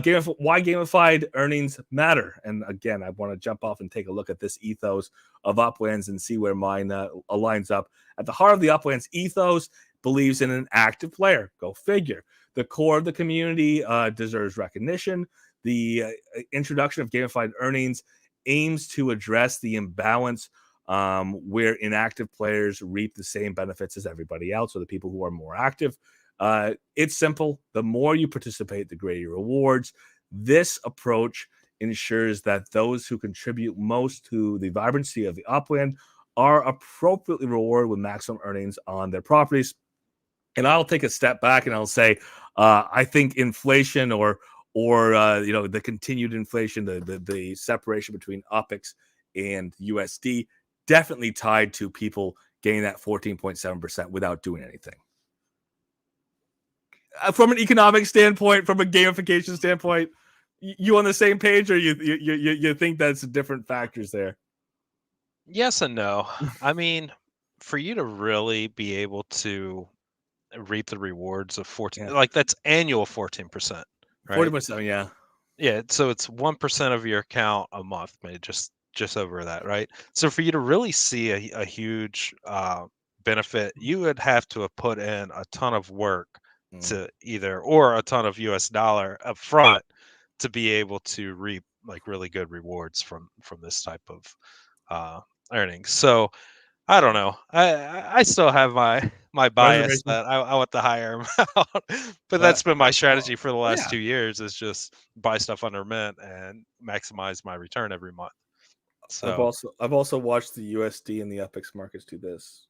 gamified earnings matter. And again, I want to jump off and take a look at this ethos of Uplands and see where mine aligns up. At the heart of the Uplands ethos believes in an active player. Go figure. The core of the community deserves recognition. The introduction of gamified earnings aims to address the imbalance where inactive players reap the same benefits as everybody else, or the people who are more active. It's simple. The more you participate, the greater your rewards. This approach ensures that those who contribute most to the vibrancy of the Upland are appropriately rewarded with maximum earnings on their properties. And I'll take a step back and I'll say, I think inflation or the continued inflation, the separation between UPX and USD, definitely tied to people getting that 14.7% without doing anything. From an economic standpoint, from a gamification standpoint, you on the same page, or you think that's different factors there?
Yes and no. I mean, for you to really be able to reap the rewards of 14,
Yeah,
like that's annual 14%, right?
40%. Yeah,
Yeah, so it's 1% of your account a month, maybe just over that, right? So for you to really see a huge benefit, you would have to have put in a ton of work to or a ton of US dollar up front to be able to reap like really good rewards from this type of uh, earnings. So I don't know. I still have my bias
reservation.
that I want the higher amount, but
But
that's been my strategy for the last
yeah,
2 years is just buy stuff under mint and maximize my return every month. So
I've also watched the USD and the UPX markets do this,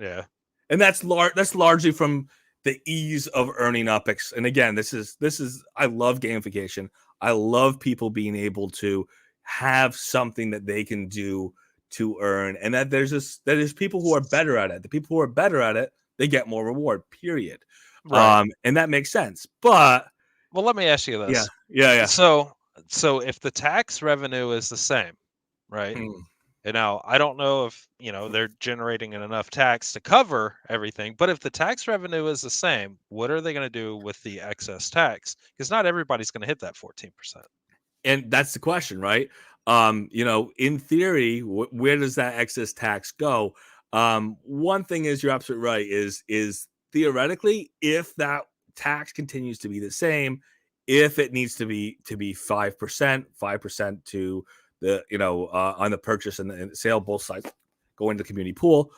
yeah,
and that's largely from the ease of earning UPX. And again, this is I love gamification. I love people being able to have something that they can do to earn, and that there's people who are better at it. The people who are better at it, they get more reward. Period.
right.
And that makes sense. But
Well, let me ask you
yeah,
this.
yeah.
So if the tax revenue is the same, right?
Hmm.
And now I don't know if, they're generating enough tax to cover everything, but if the tax revenue is the same, what are they going to do with the excess tax? Because not everybody's going to hit that 14%.
And that's the question, right? In theory, where does that excess tax go? One thing is, you're absolutely right, is theoretically, if that tax continues to be the same, if it needs to be 5% to the on the purchase and the sale, both sides go into the community pool.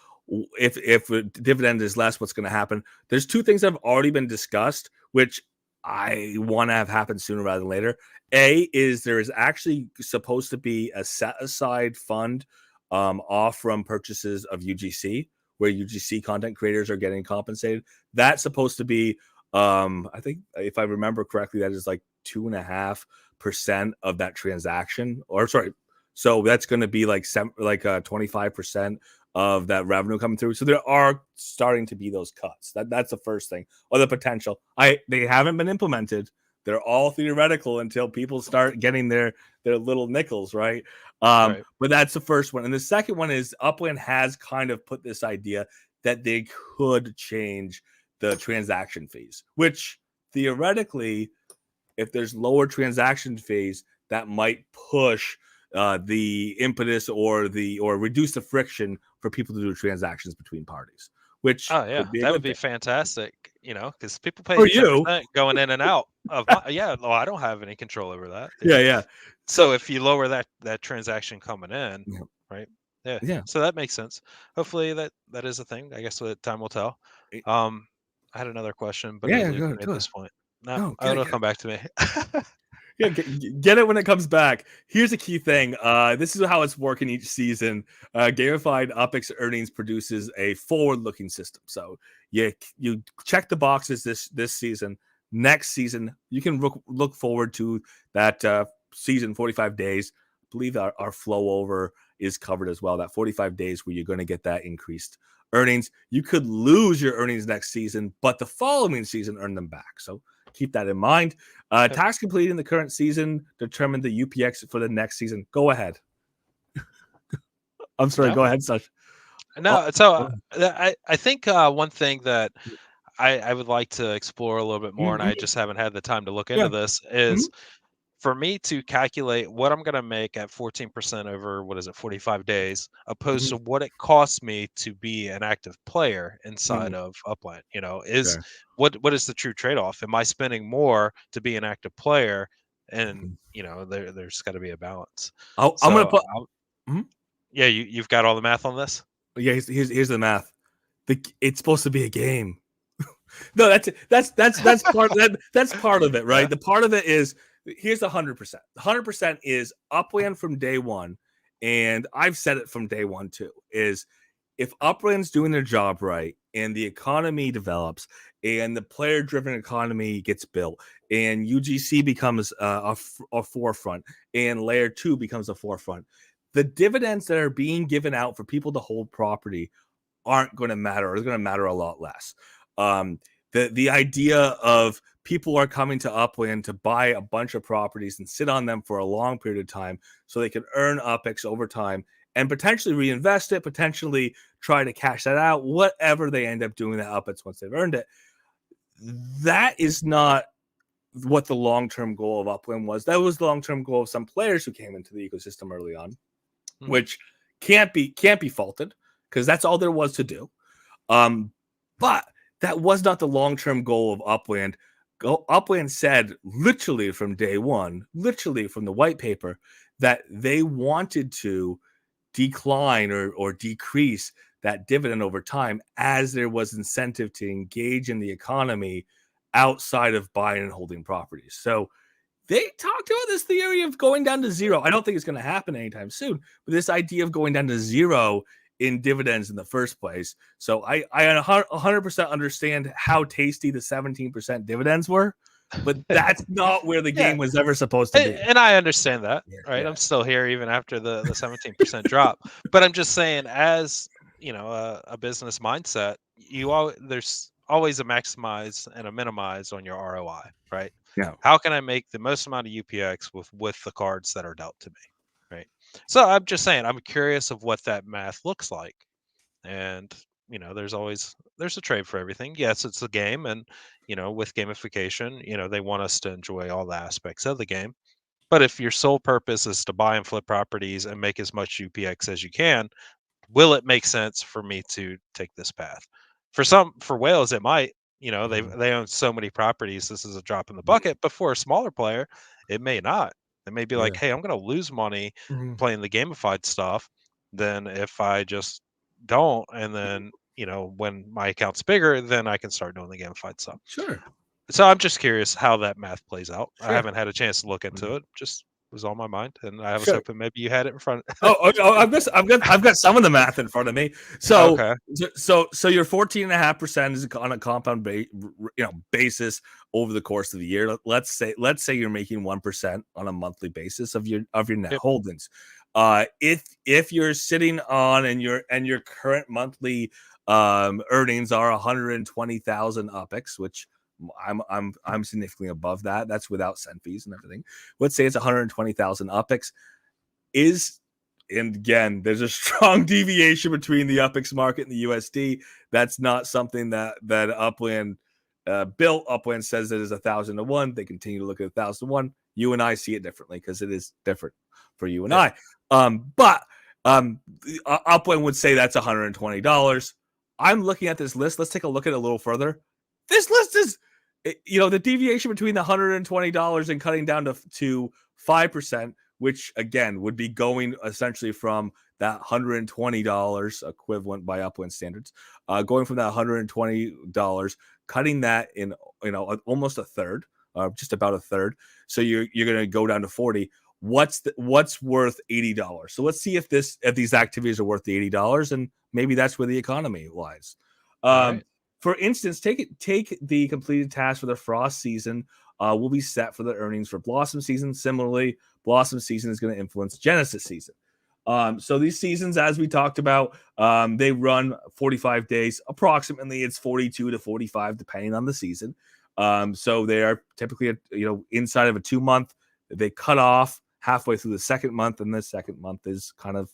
If a dividend is less, what's going to happen? There's two things that have already been discussed, which I want to have happen sooner rather than later. A is there is actually supposed to be a set aside fund off from purchases of UGC, where UGC content creators are getting compensated. That's supposed to be, I think, if I remember correctly, that is like 2.5% of that transaction, or sorry, so that's going to be like 25% of that revenue coming through. So there are starting to be those cuts. That's the first thing, or the potential. They haven't been implemented. They're all theoretical until people start getting their little nickels, right?
Right.
But that's the first one. And the second one is Upland has kind of put this idea that they could change the transaction fees, which theoretically, if there's lower transaction fees, that might push the impetus or reduce the friction for people to do transactions between parties, which
Oh yeah,
could be a
that would
good
be
thing
fantastic. Because people pay
for
you ten
you.
percent going in and out of my. Yeah, well, I don't have any control over that.
Yeah,
Yeah.
yeah.
So
So
if you lower that transaction coming in,
yeah,
right? Yeah.
yeah.
So that makes sense. Hopefully that is a thing. I guess time will tell.
Eh,
Um, I had another question, but it
yeah,
eluded
go
me
do
at
it.
this point. No,
No,
oh,
get it,
it'll
get it.
come back to me.
Yeah, get it when it comes back. Here's a key thing. This is how it's working each season. Gamified UPX earnings produces a forward-looking system. So you check the boxes this season. Next season, you can look forward to that season 45 days. I believe our flow over is covered as well. That 45 days where you're going to get that increased earnings. You could lose your earnings next season, but the following season earn them back. So keep that in mind.
Yep.
Tax complete in the current season determine the UPX for the next season. Go ahead. I'm sorry.
No,
Go ahead, Such. Oh,
no. So I think one thing that I would like to explore a little bit more, and I
mm-hmm.
just haven't had the time to look
Yeah.
into this,
Mm-hmm.
is for me to calculate what I'm going to make at 14% over, what is it, 45 days, opposed
Mm-hmm.
to what it costs me to be an active player
Mm-hmm.
inside of Upland. Is
Okay.
what is the true trade-off? Am I spending more to be an active player? And
Mm-hmm.
there's got to be a balance.
I'm gonna
So
put. Mhm.
yeah, you've got all the math on this.
Yeah. Here's the math. It's supposed to be a game. No, that's part that's part of it, right?
Yeah.
The part of it is here's the 100%. The 100% is Upland from day one, and I've said it from day one too. Is if Upland's doing their job right and the economy develops and the player-driven economy gets built and UGC becomes a forefront and Layer 2 becomes a forefront, the dividends that are being given out for people to hold property aren't going to matter, or it's going to matter a lot less. Um, the idea of people are coming to Upland to buy a bunch of properties and sit on them for a long period of time so they can earn UPX over time and potentially reinvest it, potentially try to cash that out, whatever they end up doing that UPX once they've earned it. That is not what the long-term goal of Upland was. That was the long-term goal of some players who came into the ecosystem early on,
Mhm.
which can't be faulted because that's all there was to do. But that was not the long-term goal of Upland. Upland said literally from day one, literally from the white paper, that they wanted to decline or decrease that dividend over time as there was incentive to engage in the economy outside of buying and holding properties. So they talked about this theory of going down to zero. I don't think it's going to happen anytime soon, but this idea of going down to zero in dividends in the first place. So I 100% understand how tasty the 17% dividends were, but that's not where the
Yeah,
game was ever supposed to be.
and I understand that,
Yeah,
right?
yeah,
I'm still here even after the 17% drop. But I'm just saying, as a business mindset, there's always a maximize and a minimize on your ROI, right?
yeah.
How can I make the most amount of UPX with the cards that are dealt to me, right? So I'm just saying, I'm curious of what that math looks like. And there's a trade for everything. Yes, it's a game, and with gamification, they want us to enjoy all the aspects of the game. But if your sole purpose is to buy and flip properties and make as much UPX as you can, will it make sense for me to take this path? For whales, it might. They own so many properties. This is a drop in the bucket. But for a smaller player, it may not. They may be like,
Yeah.
hey, I'm going to lose money
Mhm.
playing the gamified stuff than if I just don't. And then, when my account's bigger, then I can start doing the gamified stuff.
Sure.
So I'm just curious how that math plays out. I
Sure.
haven't had a chance to look
Mhm.
into it. Just was on my mind, and I was
Sure.
hoping maybe you had it in front.
I've got some of the math in front of me. So
Okay.
so your 14.5% is on a compound basis over the course of the year. Let's say you're making 1% on a monthly basis of your net
Yep.
holdings. If you're sitting on and your current monthly earnings are 120,000 UPX, which I'm significantly above that. That's without send fees and everything. Let's say it's 120,000 UPX. And again, there's a strong deviation between the UPX market and the USD. That's not something that Upland built. Upland says it is 1,000 to 1. They continue to look at 1,000 to 1. You and I see it differently because it is different for you and
Yep.
But Upland would say that's $120. I'm looking at this list. Let's take a look at it a little further. This list is, the deviation between the $120 and cutting down to 5%, which again would be going essentially from that $120 equivalent by Upland standards, going from that $120, cutting that in almost a third, just about a third. So you're going to go down to 40. What's worth $80? So let's see if these activities are worth the $80, and maybe that's where the economy lies.
All right.
For instance, take the completed task for the frost season. Will be set for the earnings for blossom season. Similarly, blossom season is going to influence Genesis season. So these seasons, as we talked about, they run 45 days. Approximately, it's 42 to 45, depending on the season. So they are typically, inside of a 2-month. They cut off halfway through the second month, and the second month is kind of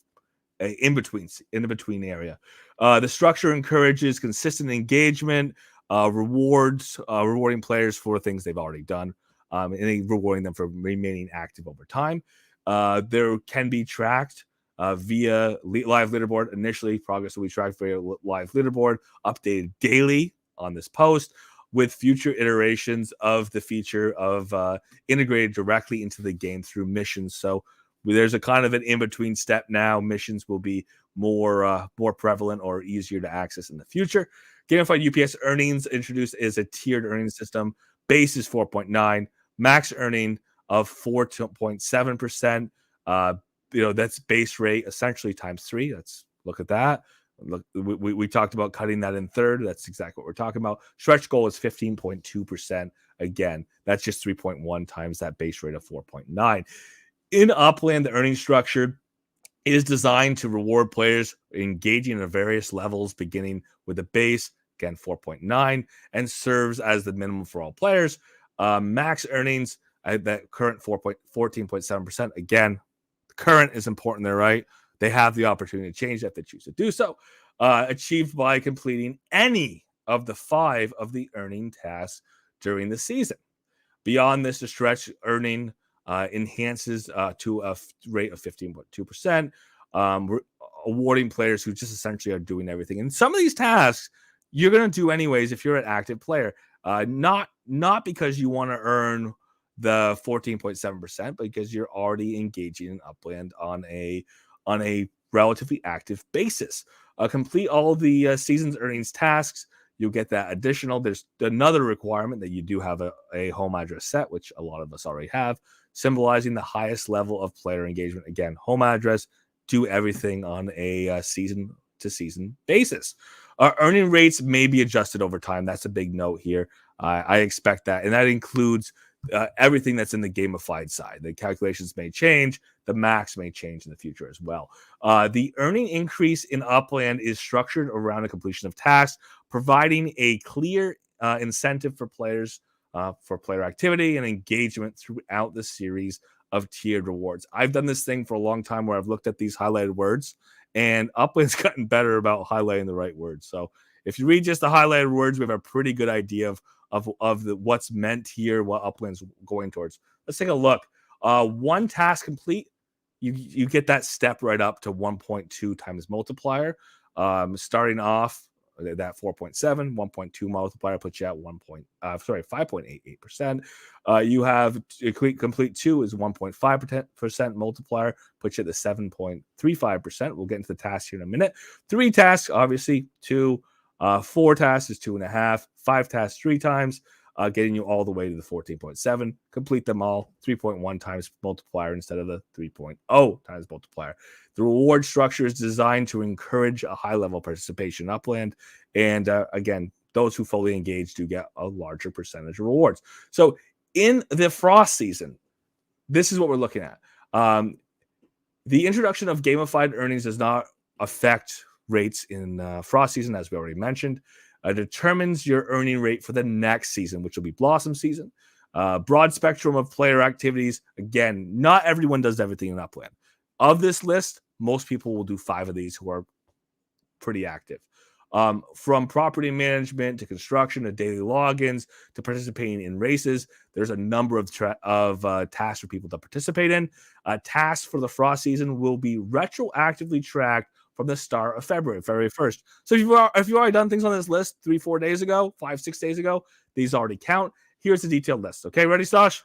in between area. The structure encourages consistent engagement, rewarding players for things they've already done, and rewarding them for remaining active over time. There can be tracked via live leaderboard. Initially, progress will be tracked via live leaderboard, updated daily on this post, with future iterations of the feature of integrated directly into the game through missions. So there's a kind of an in-between step now. Missions will be more prevalent or easier to access in the future. Gamified UPX earnings introduced is a tiered earning system. Base is 4.9, max earning of 4.7%. That's base rate essentially times 3. Let's look at that. Look, we talked about cutting that in third. That's exactly what we're talking about. Stretch goal is 15.2%. Again, that's just 3.1 times that base rate of 4.9. In Upland, the earning structure is designed to reward players engaging at various levels, beginning with a base, again, 4.9, and serves as the minimum for all players. Max earnings at that current 14.7%. Again, current is important there, right? They have the opportunity to change that if they choose to do so. Achieved by completing any of the 5 of the earning tasks during the season. Beyond this, the stretch earning enhances to a rate of 15.2%, awarding players who just essentially are doing everything. And some of these tasks you're going to do anyways if you're an active player, not because you want to earn the 14.7%, because you're already engaging in Upland on a relatively active basis. Complete all the season's earnings tasks. You'll get that additional. There's another requirement that you do have a home address set, which a lot of us already have, symbolizing the highest level of player engagement. Again, home address, do everything on a season to season basis. Earning rates may be adjusted over time. That's a big note here. I expect that. And that includes everything that's in the gamified side. The calculations may change. The max may change in the future as well. The earning increase in Upland is structured around the completion of tasks, providing a clear incentive for players for player activity and engagement throughout the series of tiered rewards. I've done this thing for a long time where I've looked at these highlighted words, and Upland's gotten better about highlighting the right words. So if you read just the highlighted words, we have a pretty good idea of what's meant here, what Upland's going towards. Let's take a look. One task complete, you get that step right up to 1.2 times multiplier. Starting off that 4.7, 1.2 multiplier puts you at 5.88%. You have complete 2 is 1.5% multiplier, puts you at the 7.35%. We'll get into the tasks here in a minute. 3 tasks, obviously 2. 4 tasks is 2.5. 5 tasks 3 times, getting you all the way to the 14.7. Complete them all, 3.1 times multiplier instead of the 3.0 times multiplier. The reward structure is designed to encourage a high level participation in Upland. And again, those who fully engage do get a larger percentage of rewards. So in the frost season, this is what we're looking at. The introduction of gamified earnings does not affect rates in frost season, as we already mentioned. Determines your earning rate for the next season, which will be Blossom season. Broad spectrum of player activities. Again, not everyone does everything in Upland. Of this list, most people will do 5 of these who are pretty active. From property management to construction to daily logins to participating in races, there's a number of tasks for people to participate in. Tasks for the frost season will be retroactively tracked from the start of February 1st. So if you've already done things on this list 3-4 days ago, 5-6 days ago, these already count. Here's the detailed list. Okay, ready, Stosh?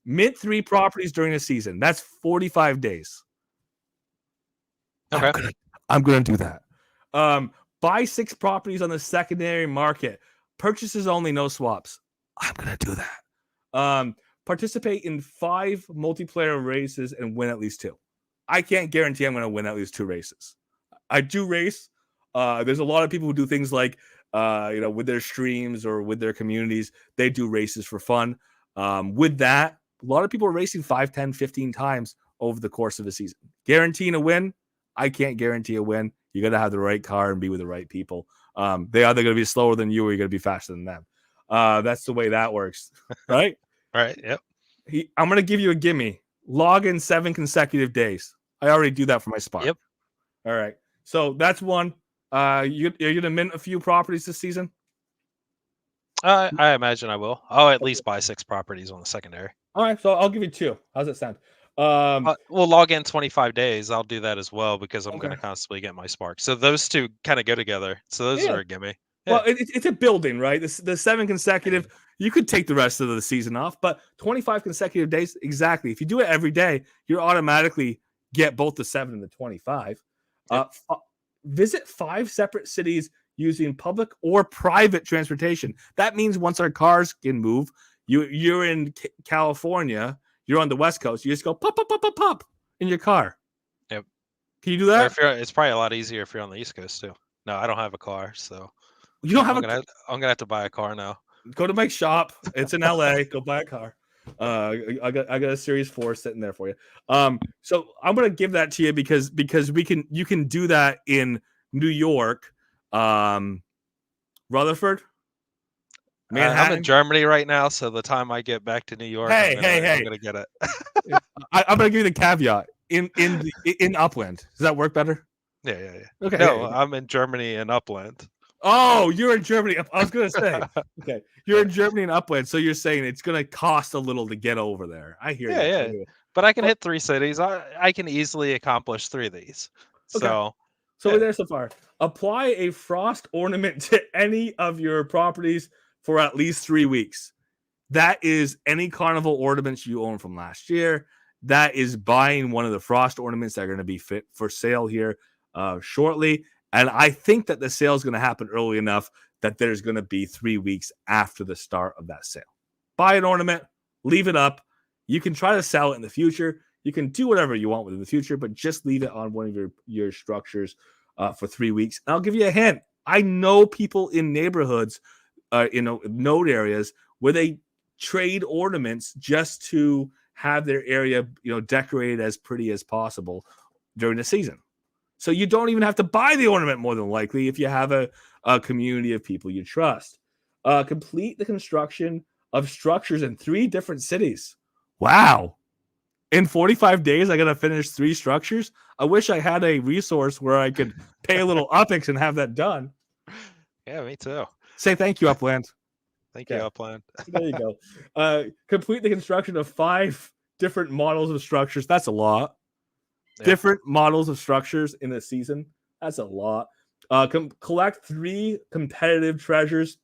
Mint 3 properties during the season. That's 45 days.
Okay.
I'm gonna do that. Buy 6 properties on the secondary market. Purchases only, no swaps. I'm gonna do that. Participate in 5 multiplayer races and win at least 2. I can't guarantee I'm gonna win at least 2 races. I do race. There's a lot of people who do things like with their streams or with their communities, they do races for fun. With that, a lot of people are racing 5, 10, 15 times over the course of a season. Guaranteeing a win, I can't guarantee a win. You got to have the right car and be with the right people. They either going to be slower than you or you're going to be faster than them. That's the way that works, right?
Right. Yep.
I'm going to give you a gimme. Log in 7 consecutive days. I already do that for my Spark.
Yep.
All right. So that's one. You're going to mint a few properties this season?
I imagine I will. I'll at least buy 6 properties on the secondary.
All right. So I'll give you 2. How's it sound?
We'll log in 25 days. I'll do that as well because I'm going to constantly get my Spark. So those 2 kind of go together. So those are a gimme.
Yeah. Well, it's a building, right? The 7 consecutive, you could take the rest of the season off, but 25 consecutive days, exactly. If you do it every day, you automatically get both the 7 and the 25. Yep. Visit 5 separate cities using public or private transportation. That means once our cars can move, you're in California, you're on the West Coast, you just go pop, pop, pop, pop, pop in your car.
Yep.
Can you do that?
It's probably a lot easier if you're on the East Coast too. No, I don't have a car, so
you don't have
I'm gonna have to buy a car now.
Go to Mike's shop. It's in LA. Go buy a car. I got a Series 4 sitting there for you. So I'm gonna give that to you because you can do that in New York, Rutherford, Manhattan.
I'm in Germany right now, so the time I get back to New York, I'm gonna get it.
I'm gonna give you the caveat in Upland. Does that work better?
Yeah.
Okay.
No, I'm in Germany and Upland.
Oh, you're in Germany. I was gonna say, okay, you're in Germany and Upland, so you're saying it's gonna cost a little to get over there. I hear you.
Yeah. But I can hit 3 cities. I can easily accomplish 3 of these. So
we're there so far. Apply a frost ornament to any of your properties for at least 3 weeks. That is any carnival ornaments you own from last year. That is buying one of the frost ornaments that are going to be fit for sale here shortly. And I think that the sale is going to happen early enough that there's going to be 3 weeks after the start of that sale. Buy an ornament, leave it up. You can try to sell it in the future. You can do whatever you want with it in the future, but just leave it on one of your structures for 3 weeks. And I'll give you a hint. I know people in neighborhoods, node areas where they trade ornaments just to have their area, decorated as pretty as possible during the season. So you don't even have to buy the ornament more than likely if you have a community of people you trust. Complete the construction of structures in 3 different cities. Wow. In 45 days, I got to finish 3 structures. I wish I had a resource where I could pay a little UPX and have that done.
Yeah, me too.
Say thank you, Upland.
Thank you, Upland.
There you go. Complete the construction of 5 different models of structures. That's a lot.
Yeah.
Different models of structures in a season. That's a lot. Collect 3 competitive treasures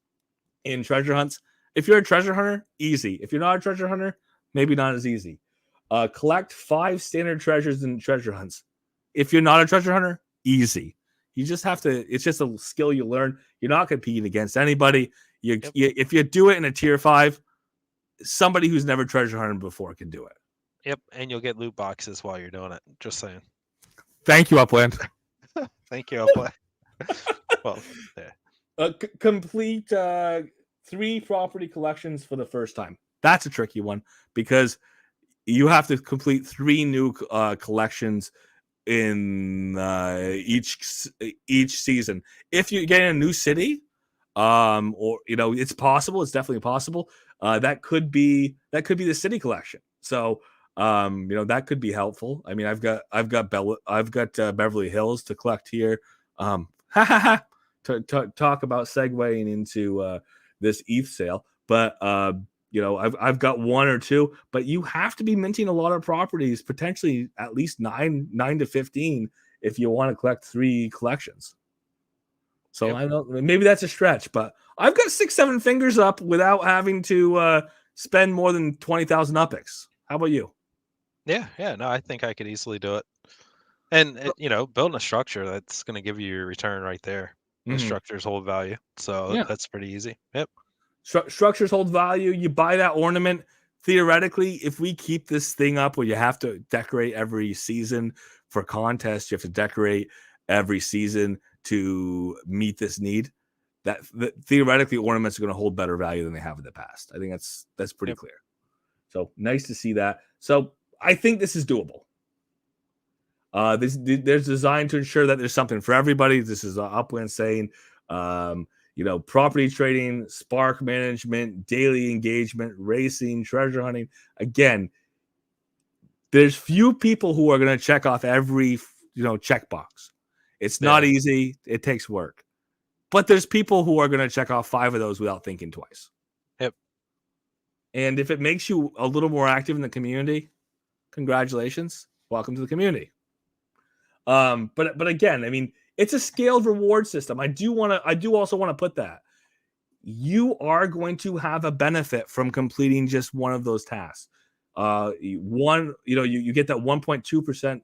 in treasure hunts. If you're a treasure hunter, easy. If you're not a treasure hunter, maybe not as easy. Collect 5 standard treasures in treasure hunts. If you're not a treasure hunter, easy. You just have to. It's just a skill you learn. You're not competing against anybody. If you do it in a tier 5, somebody who's never treasure hunted before can do it.
Yep, and you'll get loot boxes while you're doing it. Just saying.
Thank you, Upland.
Thank you, Upland. Well, yeah.
Complete 3 property collections for the first time. That's a tricky one because you have to complete 3 new collections in each season. If you get in a new city, or it's possible. It's definitely possible. That could be the city collection. So that could be helpful. I mean, I've got Beverly Hills to collect here. To talk about segueing into this ETH sale, but I've got 1 or 2, but you have to be minting a lot of properties, potentially at least 9 to 15 if you want to collect 3 collections. So I don't know, maybe that's a stretch, but I've got 6-7 fingers up without having to spend more than 20,000 UPX. How about you?
Yeah, no, I think I could easily do it. And building a structure, that's going to give you your return right there. The structures hold value, so that's pretty easy. Yep.
Structures hold value. You buy that ornament. Theoretically, if we keep this thing up where you have to decorate every season for contests, you have to decorate every season to meet this need, that theoretically ornaments are going to hold better value than they have in the past. I think that's pretty clear. So nice to see that. So I think this is doable. There's designed to ensure that there's something for everybody. This is Upland saying, property trading, Spark management, daily engagement, racing, treasure hunting. Again, there's few people who are going to check off every checkbox. It's not easy. It takes work. But there's people who are going to check off 5 of those without thinking twice.
Yep.
And if it makes you a little more active in the community, congratulations. Welcome to the community. But again, I mean, it's a scaled reward system. I do also want to put that you are going to have a benefit from completing just one of those tasks. You get that 1.2%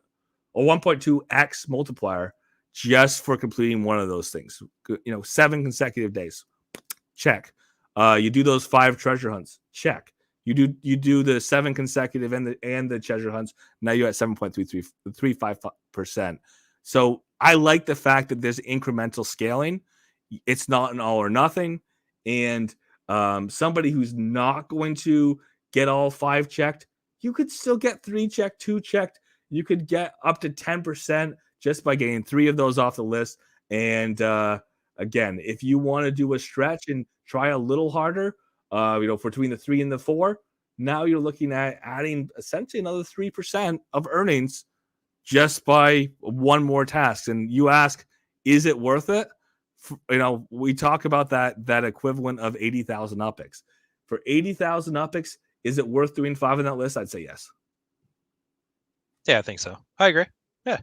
or 1.2x multiplier just for completing one of those things. 7 consecutive days. Check. You do those 5 treasure hunts. Check. You do the 7 consecutive and the treasure hunts. Now you're at 7.35%. So I like the fact that there's incremental scaling. It's not an all or nothing. And somebody who's not going to get all 5 checked, you could still get 3 checked, 2 checked. You could get up to 10% just by getting 3 of those off the list. And again, if you want to do a stretch and try a little harder, between the 3 and the 4, now you're looking at adding essentially another 3% of earnings just by one more task. And you ask, is it worth it? We talk about that equivalent of 80,000 UPX. For 80,000 UPX, is it worth doing 5 on that list? I'd say yes.
Yeah, I think so. I agree. Yeah.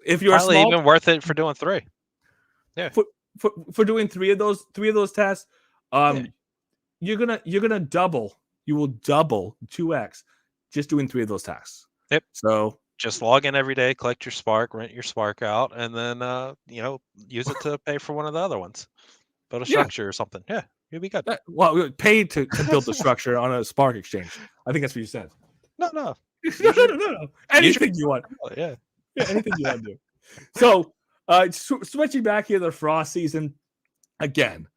If you're
probably even worth it for doing 3. Yeah.
For doing 3 of those tasks, you're gonna double. You will double 2x just doing 3 of those tasks.
Yep.
So
just log in every day, collect your Spark, rent your Spark out, and then use it to pay for one of the other ones. Build a structure or something. Yeah, you'll be good.
Pay to build the structure on a Spark exchange. I think that's what you said.
No.
No. Anything you want.
Yeah,
anything you want to do. So switching back here to the Frost season, again,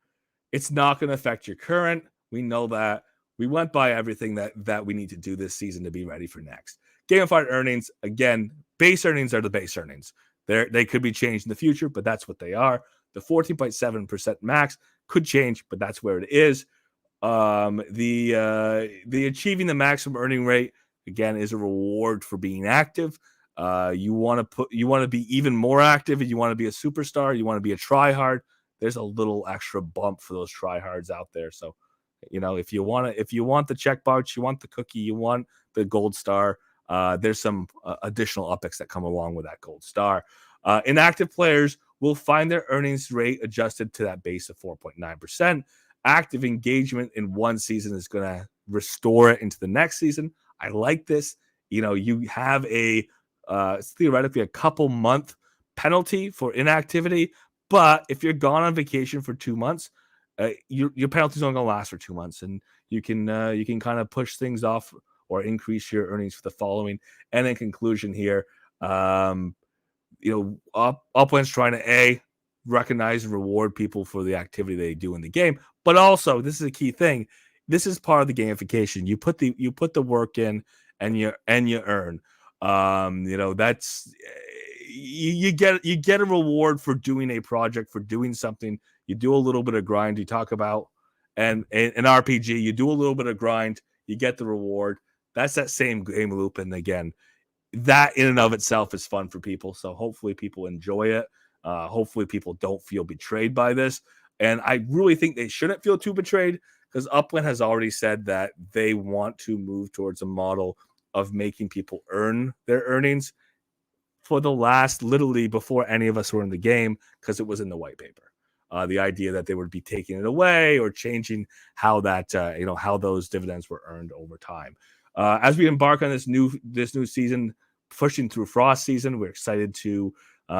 it's not going to affect your current. We know that. We went by everything that we need to do this season to be ready for next. Gamified earnings, again, base earnings are the base earnings. They could be changed in the future, but that's what they are. The 14.7% max could change, but that's where it is. The achieving the maximum earning rate, again, is a reward for being active. You want to be even more active. You want to be a superstar. You want to be a tryhard. There's a little extra bump for those tryhards out there. So If you want the checkbox, you want the cookie, you want the gold star, there's some additional UPX that come along with that gold star. Inactive players will find their earnings rate adjusted to that base of 4.9%. Active engagement in one season is going to restore it into the next season. I like this. You have theoretically a couple month penalty for inactivity, but if you're gone on vacation for 2 months, your penalty's only going to last for 2 months, and you can kind of push things off or increase your earnings for the following. And in conclusion here, Upland's trying to recognize and reward people for the activity they do in the game, but also this is a key thing. This is part of the gamification. You put the work in, and you earn. That's you get a reward for doing a project, for doing something. You do a little bit of grind. You talk about and an RPG. You do a little bit of grind. You get the reward. That's that same game loop. And again, that in and of itself is fun for people. So hopefully people enjoy it. Hopefully people don't feel betrayed by this. And I really think they shouldn't feel too betrayed, because Upland has already said that they want to move towards a model of making people earn their earnings for the last, literally before any of us were in the game, because it was in the white paper. The idea that they would be taking it away or changing how that how those dividends were earned over time. As we embark on this new season, pushing through Frost season, we're excited to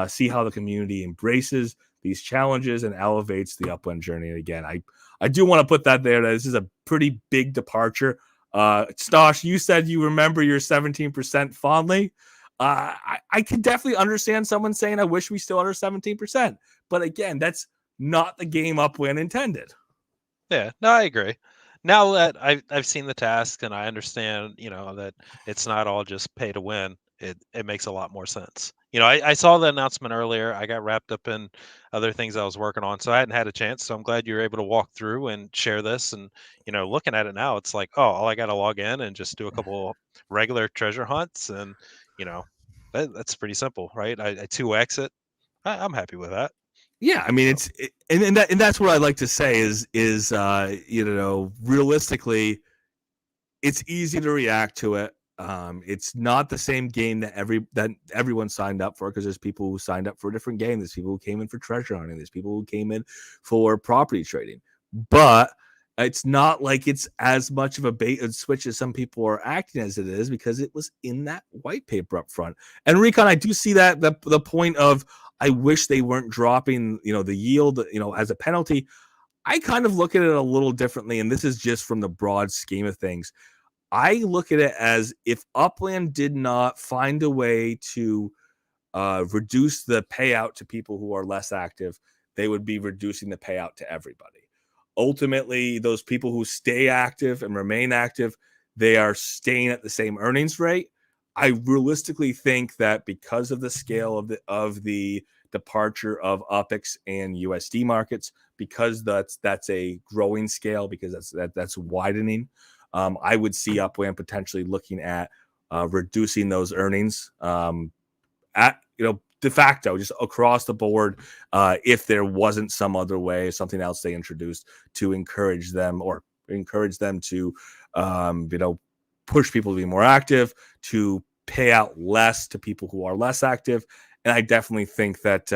see how the community embraces these challenges and elevates the Upland journey. And again, I do want to put that there. That this is a pretty big departure. Stosh, you said you remember your 17% fondly. I can definitely understand someone saying, I wish we still had our 17%. But again, that's not the game Upland intended.
Yeah, no, I agree. Now that I've seen the task and I understand, that it's not all just pay to win, it makes a lot more sense. I saw the announcement earlier. I got wrapped up in other things I was working on, so I hadn't had a chance. So I'm glad you were able to walk through and share this. And looking at it now, it's like, oh, all I got to log in and just do a couple regular treasure hunts, and that's pretty simple, right? I 2x it. I'm happy with that.
Yeah, I mean, and that's what I like to say is realistically, it's easy to react to it. It's not the same game that everyone signed up for, because there's people who signed up for a different game. There's people who came in for treasure hunting. There's people who came in for property trading. But it's not like it's as much of a bait and switch as some people are acting as it is, because it was in that white paper up front. And Recon, I do see that the point of, I wish they weren't dropping, the yield, as a penalty. I kind of look at it a little differently, and this is just from the broad scheme of things. I look at it as, if Upland did not find a way to reduce the payout to people who are less active, they would be reducing the payout to everybody. Ultimately, those people who stay active and remain active, they are staying at the same earnings rate. I realistically think that because of the scale of the departure of UPX and USD markets, because that's a growing scale, because that's widening, I would see Upland potentially looking at reducing those earnings at de facto, just across the board, if there wasn't some other way, something else they introduced to encourage them to push people to be more active, to pay out less to people who are less active. And I definitely think that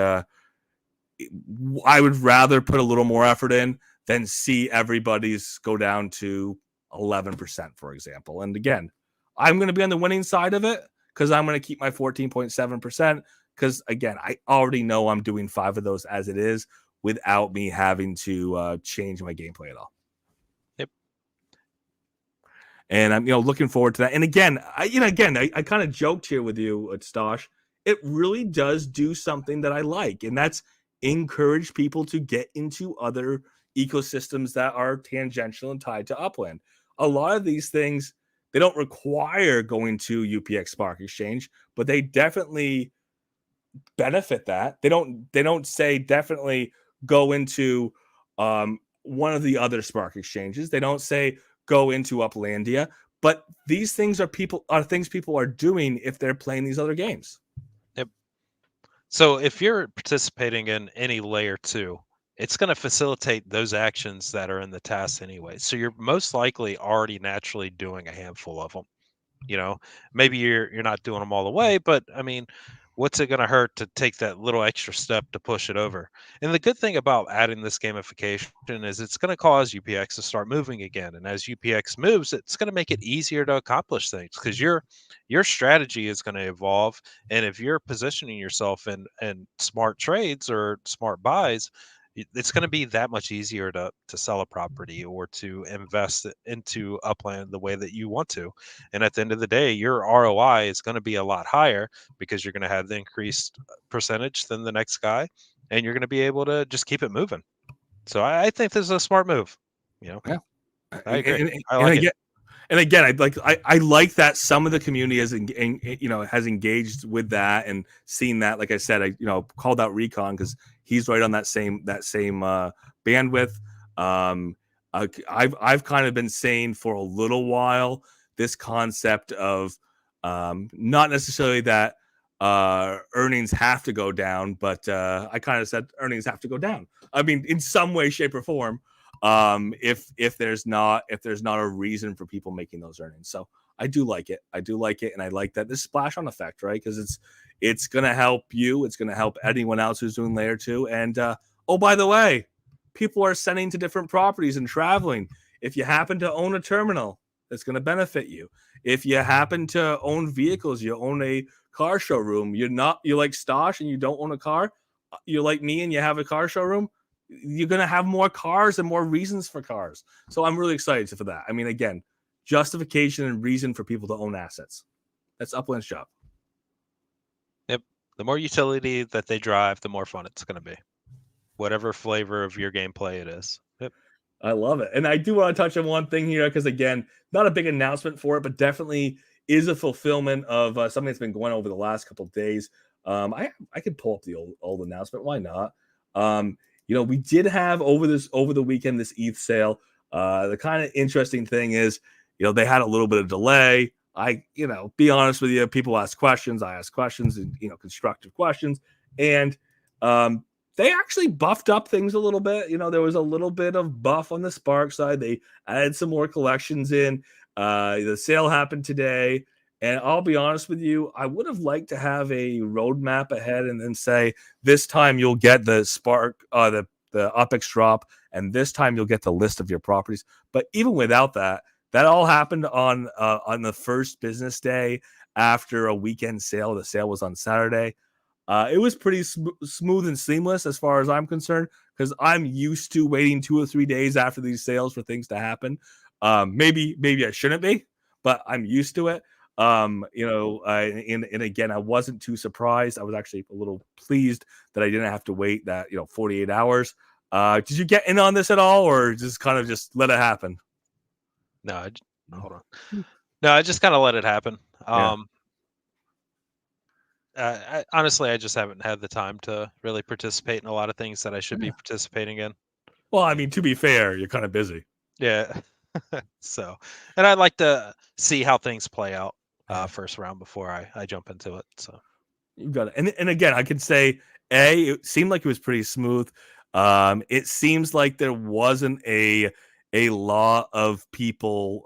I would rather put a little more effort in than see everybody's go down to 11%, for example. And again, I'm going to be on the winning side of it, because I'm going to keep my 14.7%. Because again, I already know I'm doing 5 of those as it is, without me having to change my gameplay at all.
Yep.
And I'm looking forward to that. And again, I kind of joked here with you, Stosh. It really does do something that I like, and that's encourage people to get into other ecosystems that are tangential and tied to Upland. A lot of these things, they don't require going to UPX Spark Exchange, but they definitely benefit that. They don't say definitely go into one of the other Spark exchanges. They don't say go into Uplandia, but these things are things people are doing if they're playing these other games.
Yep. So if you're participating in any layer 2, it's going to facilitate those actions that are in the task anyway. So you're most likely already naturally doing a handful of them. Maybe you're not doing them all the way, but I mean, what's it going to hurt to take that little extra step to push it over? And the good thing about adding this gamification is it's going to cause UPX to start moving again. And as UPX moves, it's going to make it easier to accomplish things because your strategy is going to evolve. And if you're positioning yourself in smart trades or smart buys, it's going to be that much easier to sell a property or to invest into Upland the way that you want to. And at the end of the day, your ROI is going to be a lot higher because you're going to have the increased percentage than the next guy, and you're going to be able to just keep it moving. So I think this is a smart move.
Yeah.
I agree.
And,
I like it.
And again, I like that some of the community has has engaged with that and seen that. Like I said, I called out Recon because he's right on that same bandwidth. I've kind of been saying for a little while this concept of not necessarily that earnings have to go down, but I kind of said earnings have to go down. I mean, in some way, shape, or form, if there's not a reason for people making those earnings. So I do like it, and I like that this splash on effect, right? Because it's gonna help you, it's gonna help anyone else who's doing layer 2. And oh, by the way, people are sending to different properties and traveling. If you happen to own a terminal, that's going to benefit you. If you happen to own vehicles, you own a car showroom, you're like Stosh and you don't own a car, you're like me and you have a car showroom, you're going to have more cars and more reasons for cars. So I'm really excited for that. I mean, again, justification and reason for people to own assets. That's Upland's job.
Yep. The more utility that they drive, the more fun it's going to be. Whatever flavor of your gameplay it is. Yep.
I love it. And I do want to touch on one thing here because, again, not a big announcement for it, but definitely is a fulfillment of something that's been going on over the last couple of days. I could pull up the old announcement. Why not? We did have over the weekend this ETH sale. The kind of interesting thing is, they had a little bit of delay. Be honest with you, people ask questions. I ask questions and, constructive questions. And they actually buffed up things a little bit. There was a little bit of buff on the Spark side. They added some more collections in. The sale happened today. And I'll be honest with you, I would have liked to have a roadmap ahead and then say, this time you'll get the Spark, the UPX drop, and this time you'll get the list of your properties. But even without that, that all happened on the first business day after a weekend sale. The sale was on Saturday. It was pretty smooth and seamless as far as I'm concerned, because I'm used to waiting 2 or 3 days after these sales for things to happen. Maybe I shouldn't be, but I'm used to it. And again, I wasn't too surprised. I was actually a little pleased that I didn't have to wait that 48 hours. Did you get in on this at all, or just kind of just let it happen?
No, hold on. No, I just kind of let it happen. Honestly, I just haven't had the time to really participate in a lot of things that I should be participating in.
Well, I mean, to be fair, you're kind of busy.
Yeah. So, and I'd like to see how things play out first round before I jump into it. So
you got it. And again, I can say, it seemed like it was pretty smooth. It seems like there wasn't a lot of people,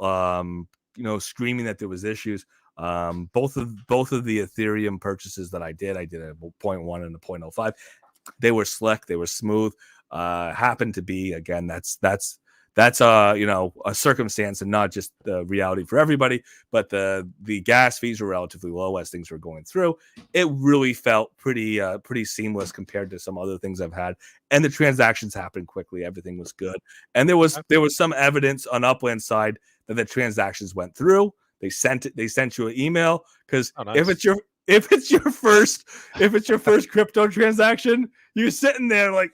screaming that there was issues. Both of the Ethereum purchases that I did a 0.1 and a 0.05. They were slick, they were smooth. Happened to be, again, that's a circumstance and not just the reality for everybody. But the gas fees were relatively low as things were going through. It really felt pretty seamless compared to some other things I've had, and the transactions happened quickly. Everything was good, and there was some evidence on Upland side that the transactions went through. They sent you an email, because if it's your first crypto transaction, you're sitting there like,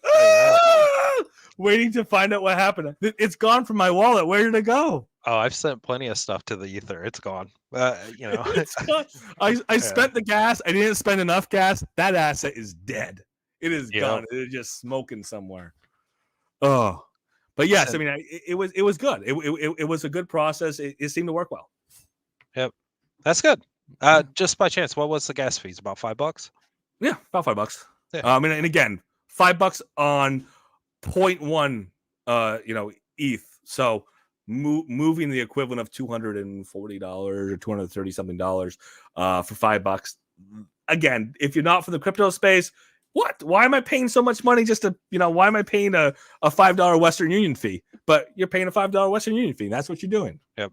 waiting to find out what happened. It's gone from my wallet. Where did it go?
Oh, I've sent plenty of stuff to the ether. It's gone.
It's gone. I spent the gas. I didn't spend enough gas. That asset is dead. It is gone. It is just smoking somewhere. Oh, but yes, I mean, it was good. It was a good process. It seemed to work well.
Yep, that's good. Just by chance, what was the gas fees? About $5?
Yeah, about $5.
Yeah.
And again, $5 on 0.1 ETH. So moving the equivalent of $240 or $230 something for $5. Again, if you're not for the crypto space, what? Why am I paying so much money just to, why am I paying a $5 Western Union fee? But you're paying a $5 Western Union fee. That's what you're doing.
Yep.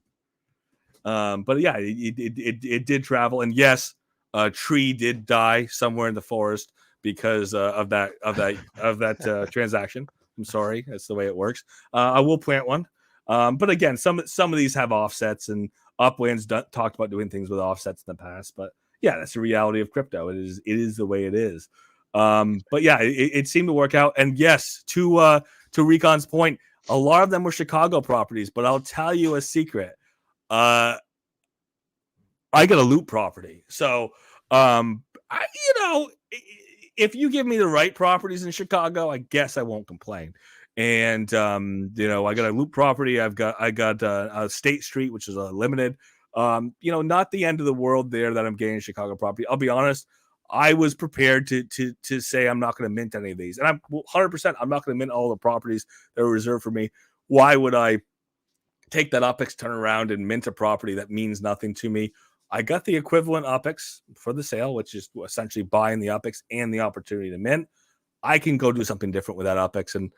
But yeah, it did travel, and yes, a tree did die somewhere in the forest because of that transaction. I'm sorry, that's the way it works. I will plant one, but again, some of these have offsets, and Upland's talked about doing things with offsets in the past. But yeah, that's the reality of crypto. It is the way it is. But yeah, it seemed to work out, and yes, to Recon's point, a lot of them were Chicago properties. But I'll tell you a secret. I got a loot property. So, if you give me the right properties in Chicago, I guess I won't complain. And, I got a loot property. I got a State Street, which is a limited, not the end of the world there that I'm getting a Chicago property. I'll be honest. I was prepared to say I'm not going to mint any of these. And I'm 100%, I'm not going to mint all the properties that are reserved for me. Why would I take that UPX, turn around and mint a property that means nothing to me? I got the equivalent UPX for the sale, which is essentially buying the UPX and the opportunity to mint. I can go do something different with that UPX, and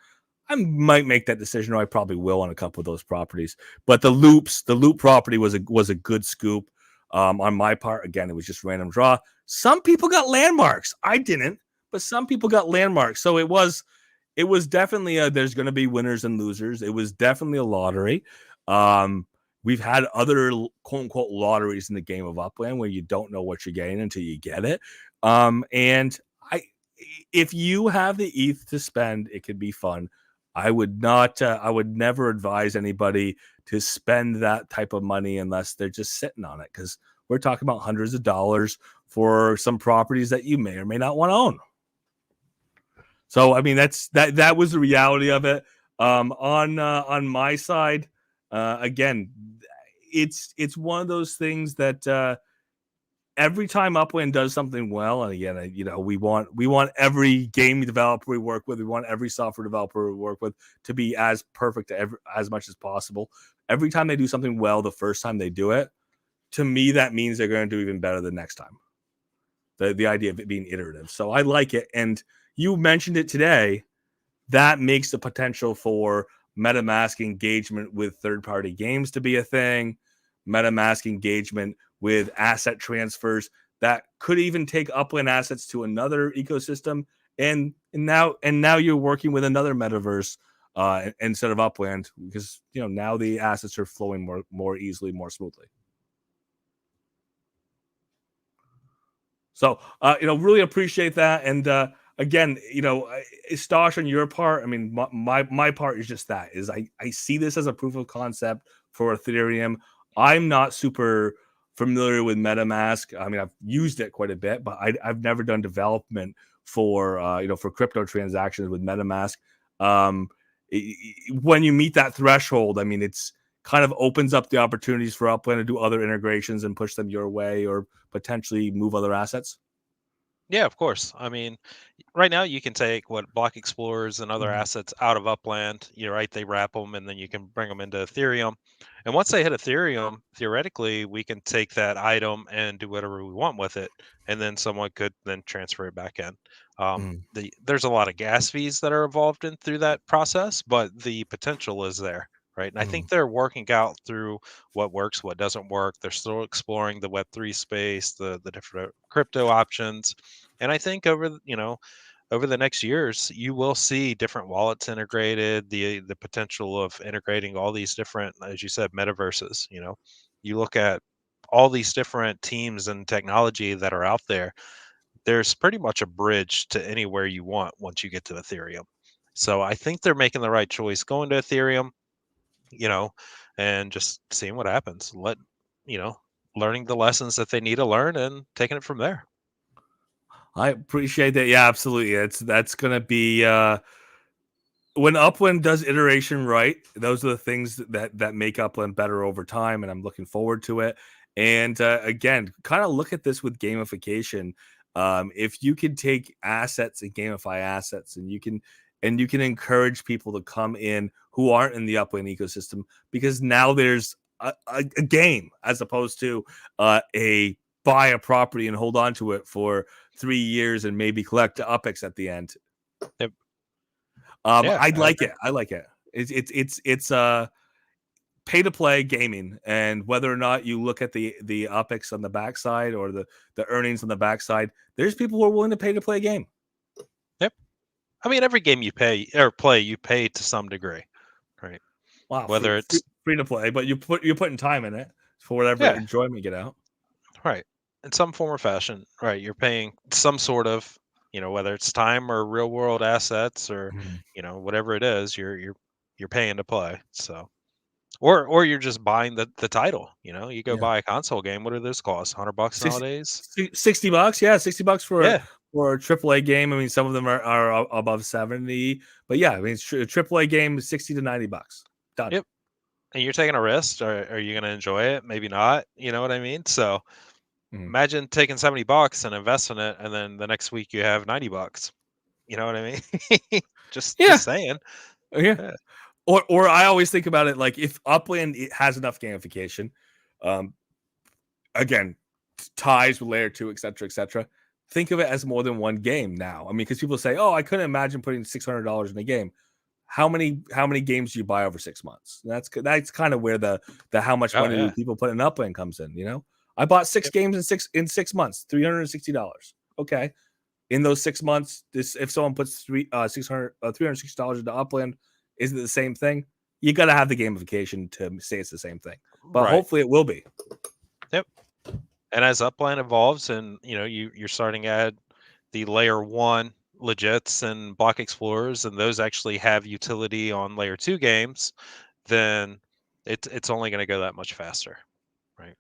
I might make that decision, or I probably will on a couple of those properties. But the loop property was a good scoop on my part. Again, it was just random draw. Some people got landmarks. I didn't, but some people got landmarks. So it was definitely there's going to be winners and losers. It was definitely a lottery. We've had other quote unquote lotteries in the game of Upland where you don't know what you're getting until you get it. And if you have the ETH to spend, it could be fun. I would never advise anybody to spend that type of money unless they're just sitting on it, because we're talking about hundreds of dollars for some properties that you may or may not want to own. So, I mean, that was the reality of it. On my side, again, it's one of those things that every time Upland does something well, and again, we want every game developer we work with, we want every software developer we work with to be as perfect as much as possible. Every time they do something well, the first time they do it, to me, that means they're going to do even better the next time. The idea of it being iterative. So I like it. And you mentioned it today. That makes the potential for MetaMask engagement with third-party games to be a thing. MetaMask engagement with asset transfers that could even take Upland assets to another ecosystem. And now you're working with another metaverse instead of Upland, because now the assets are flowing more easily, more smoothly. So, really appreciate that. And again, Stosh, on your part, I mean, my part is just that, is I see this as a proof of concept for Ethereum. I'm not super familiar with MetaMask. I mean, I've used it quite a bit, but I've never done development for crypto transactions with MetaMask. When you meet that threshold, I mean, it's kind of opens up the opportunities for Upland to do other integrations and push them your way, or potentially move other assets.
Yeah, of course. I mean, right now you can take what block explorers and other assets out of Upland. You're right, they wrap them, and then you can bring them into Ethereum. And once they hit Ethereum, theoretically, we can take that item and do whatever we want with it, and then someone could then transfer it back in. There's a lot of gas fees that are involved in through that process, but the potential is there, right? And I think they're working out through what works, what doesn't work. They're still exploring the Web3 space, the different crypto options, and I think over the next years, you will see different wallets integrated, the potential of integrating all these different, as you said, metaverses. You look at all these different teams and technology that are out there. There's pretty much a bridge to anywhere you want once you get to Ethereum. So I think they're making the right choice going to Ethereum, and just seeing what happens. Learning the lessons that they need to learn and taking it from there.
I appreciate that. Yeah, absolutely. That's going to be when Upland does iteration right. Those are the things that make Upland better over time, and I'm looking forward to it. And again, kind of look at this with gamification. If you can take assets and gamify assets, and and you can encourage people to come in who aren't in the Upland ecosystem, because now there's a game as opposed to a buy a property and hold on to it for 3 years and maybe collect the UPX at the end.
Yep.
I like it. I like it. It's pay to play gaming, and whether or not you look at the UPX on the backside or the earnings on the backside, there's people who are willing to pay to play a game.
Yep. I mean, every game you pay or play, you pay to some degree, right?
Wow.
Whether it's
free to play, but you're putting time in it for whatever enjoyment you get out.
Right. In some form or fashion, right? You're paying some sort of, whether it's time or real world assets or, whatever it is, you're paying to play. So, or you're just buying the title. You go buy a console game. What do those cost? $100 nowadays?
$60. Yeah, $60 for
Yeah.
for a AAA game. I mean, some of them are above 70, but yeah, I mean, a AAA game is $60 to $90. Done.
Yep. And you're taking a risk. Are you going to enjoy it? Maybe not. You know what I mean? So imagine taking $70 and investing it, and then the next week you have $90. You know what I mean? just saying.
Yeah. Or I always think about it like, if Upland has enough gamification, again, ties with layer 2, etc. Think of it as more than one game now. I mean, because people say, "Oh, I couldn't imagine putting $600 in a game." How many games do you buy over 6 months? That's kind of where the how much money do people put in Upland comes in. I bought 6 games in 6 months, $360. Okay, in those 6 months, if someone puts $360 into Upland, is it the same thing? You got to have the gamification to say it's the same thing, but hopefully it will be.
Yep. And as Upland evolves, and you're starting to add the layer 1 legits and block explorers, and those actually have utility on layer 2 games, then it's only going to go that much faster, right?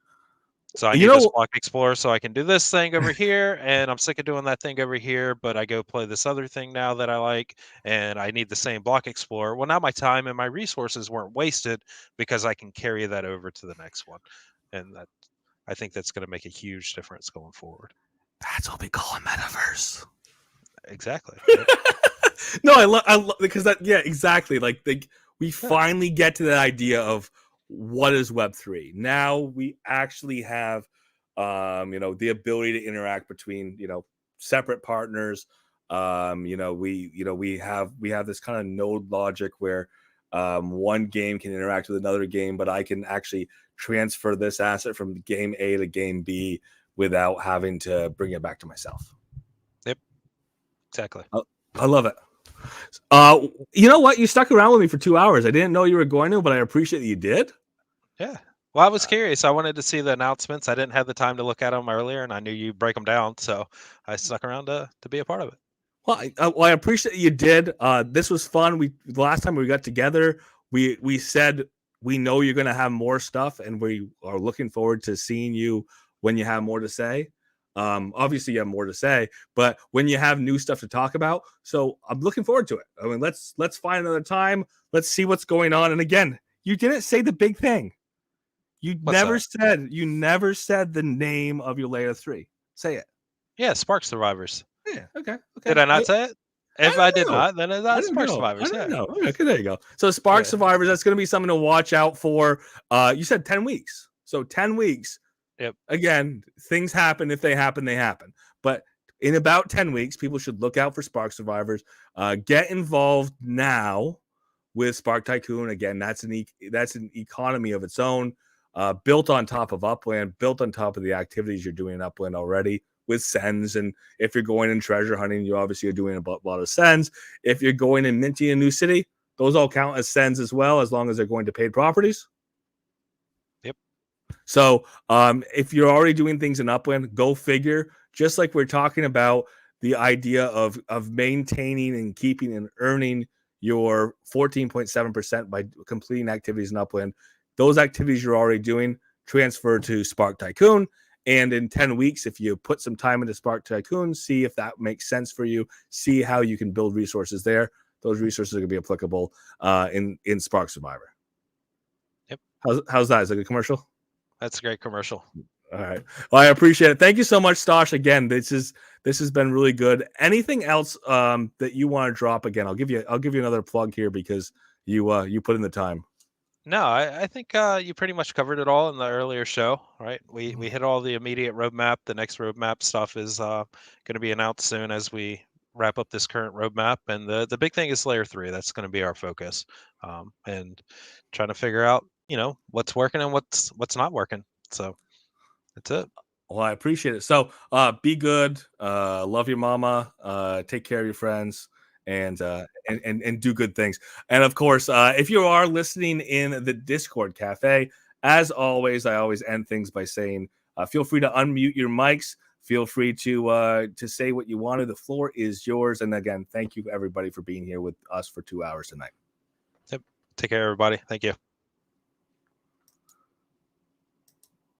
So I need this block explorer so I can do this thing over here, and I'm sick of doing that thing over here, but I go play this other thing now that I like, and I need the same block explorer. Well, now my time and my resources weren't wasted because I can carry that over to the next one. And I think that's going to make a huge difference going forward.
That's what we call a metaverse.
Exactly.
No, I love because exactly. Like we finally get to that idea of what is Web3. Now we actually have, the ability to interact between, separate partners. We have this kind of node logic where one game can interact with another game, but I can actually transfer this asset from game A to game B without having to bring it back to myself.
Yep. Exactly.
I love it. You know what? You stuck around with me for 2 hours. I didn't know you were going to, but I appreciate that you did.
Yeah. Well, I was curious. I wanted to see the announcements. I didn't have the time to look at them earlier, and I knew you break them down, so I stuck around to be a part of it.
Well, I appreciate you did. This was fun. The last time we got together, we said we know you're going to have more stuff, and we are looking forward to seeing you when you have more to say. Obviously you have more to say, but when you have new stuff to talk about, so I'm looking forward to it. I mean, let's find another time. Let's see what's going on. And again, you didn't say the big thing. You never said the name of your layer 3. Say it.
Yeah, Spark Survivors.
Yeah. Okay.
Did I not say it? If I did not, then it's Spark Survivors.
I don't know. Okay, there you go. So Spark Survivors, that's going to be something to watch out for. You said 10 weeks. So 10 weeks.
Yep.
Again, things happen. If they happen, they happen. But in about 10 weeks, people should look out for Spark Survivors. Get involved now with Spark Tycoon. Again, that's an economy of its own, built on top of Upland, built on top of the activities you're doing in Upland already with sends. And if you're going in treasure hunting, you obviously are doing a lot of sends. If you're going in minting a new city, those all count as sends as well, as long as they're going to paid properties. So if you're already doing things in Upland, go figure. Just like we're talking about the idea of maintaining and keeping and earning your 14.7% by completing activities in Upland, those activities you're already doing transfer to Spark Tycoon. And in 10 weeks, if you put some time into Spark Tycoon, see if that makes sense for you, see how you can build resources there. Those resources are going to be applicable in Spark Survivor.
Yep.
How's that? Is it a commercial?
That's a great commercial.
All right. Well, I appreciate it. Thank you so much, Stosh. Again, this This has been really good. Anything else that you want to drop? Again, I'll give you another plug here because you put in the time.
No, I think you pretty much covered it all in the earlier show, right? We hit all the immediate roadmap. The next roadmap stuff is going to be announced soon as we wrap up this current roadmap. And the big thing is layer 3. That's going to be our focus, and trying to figure out, what's working and what's not working. So that's it.
Well, I appreciate it. So be good. Love your mama. Take care of your friends. And do good things. And of course, if you are listening in the Discord cafe, as always, I always end things by saying, feel free to unmute your mics. Feel free to say what you wanted. The floor is yours. And again, thank you everybody for being here with us for 2 hours tonight.
Yep. Take care, everybody. Thank you.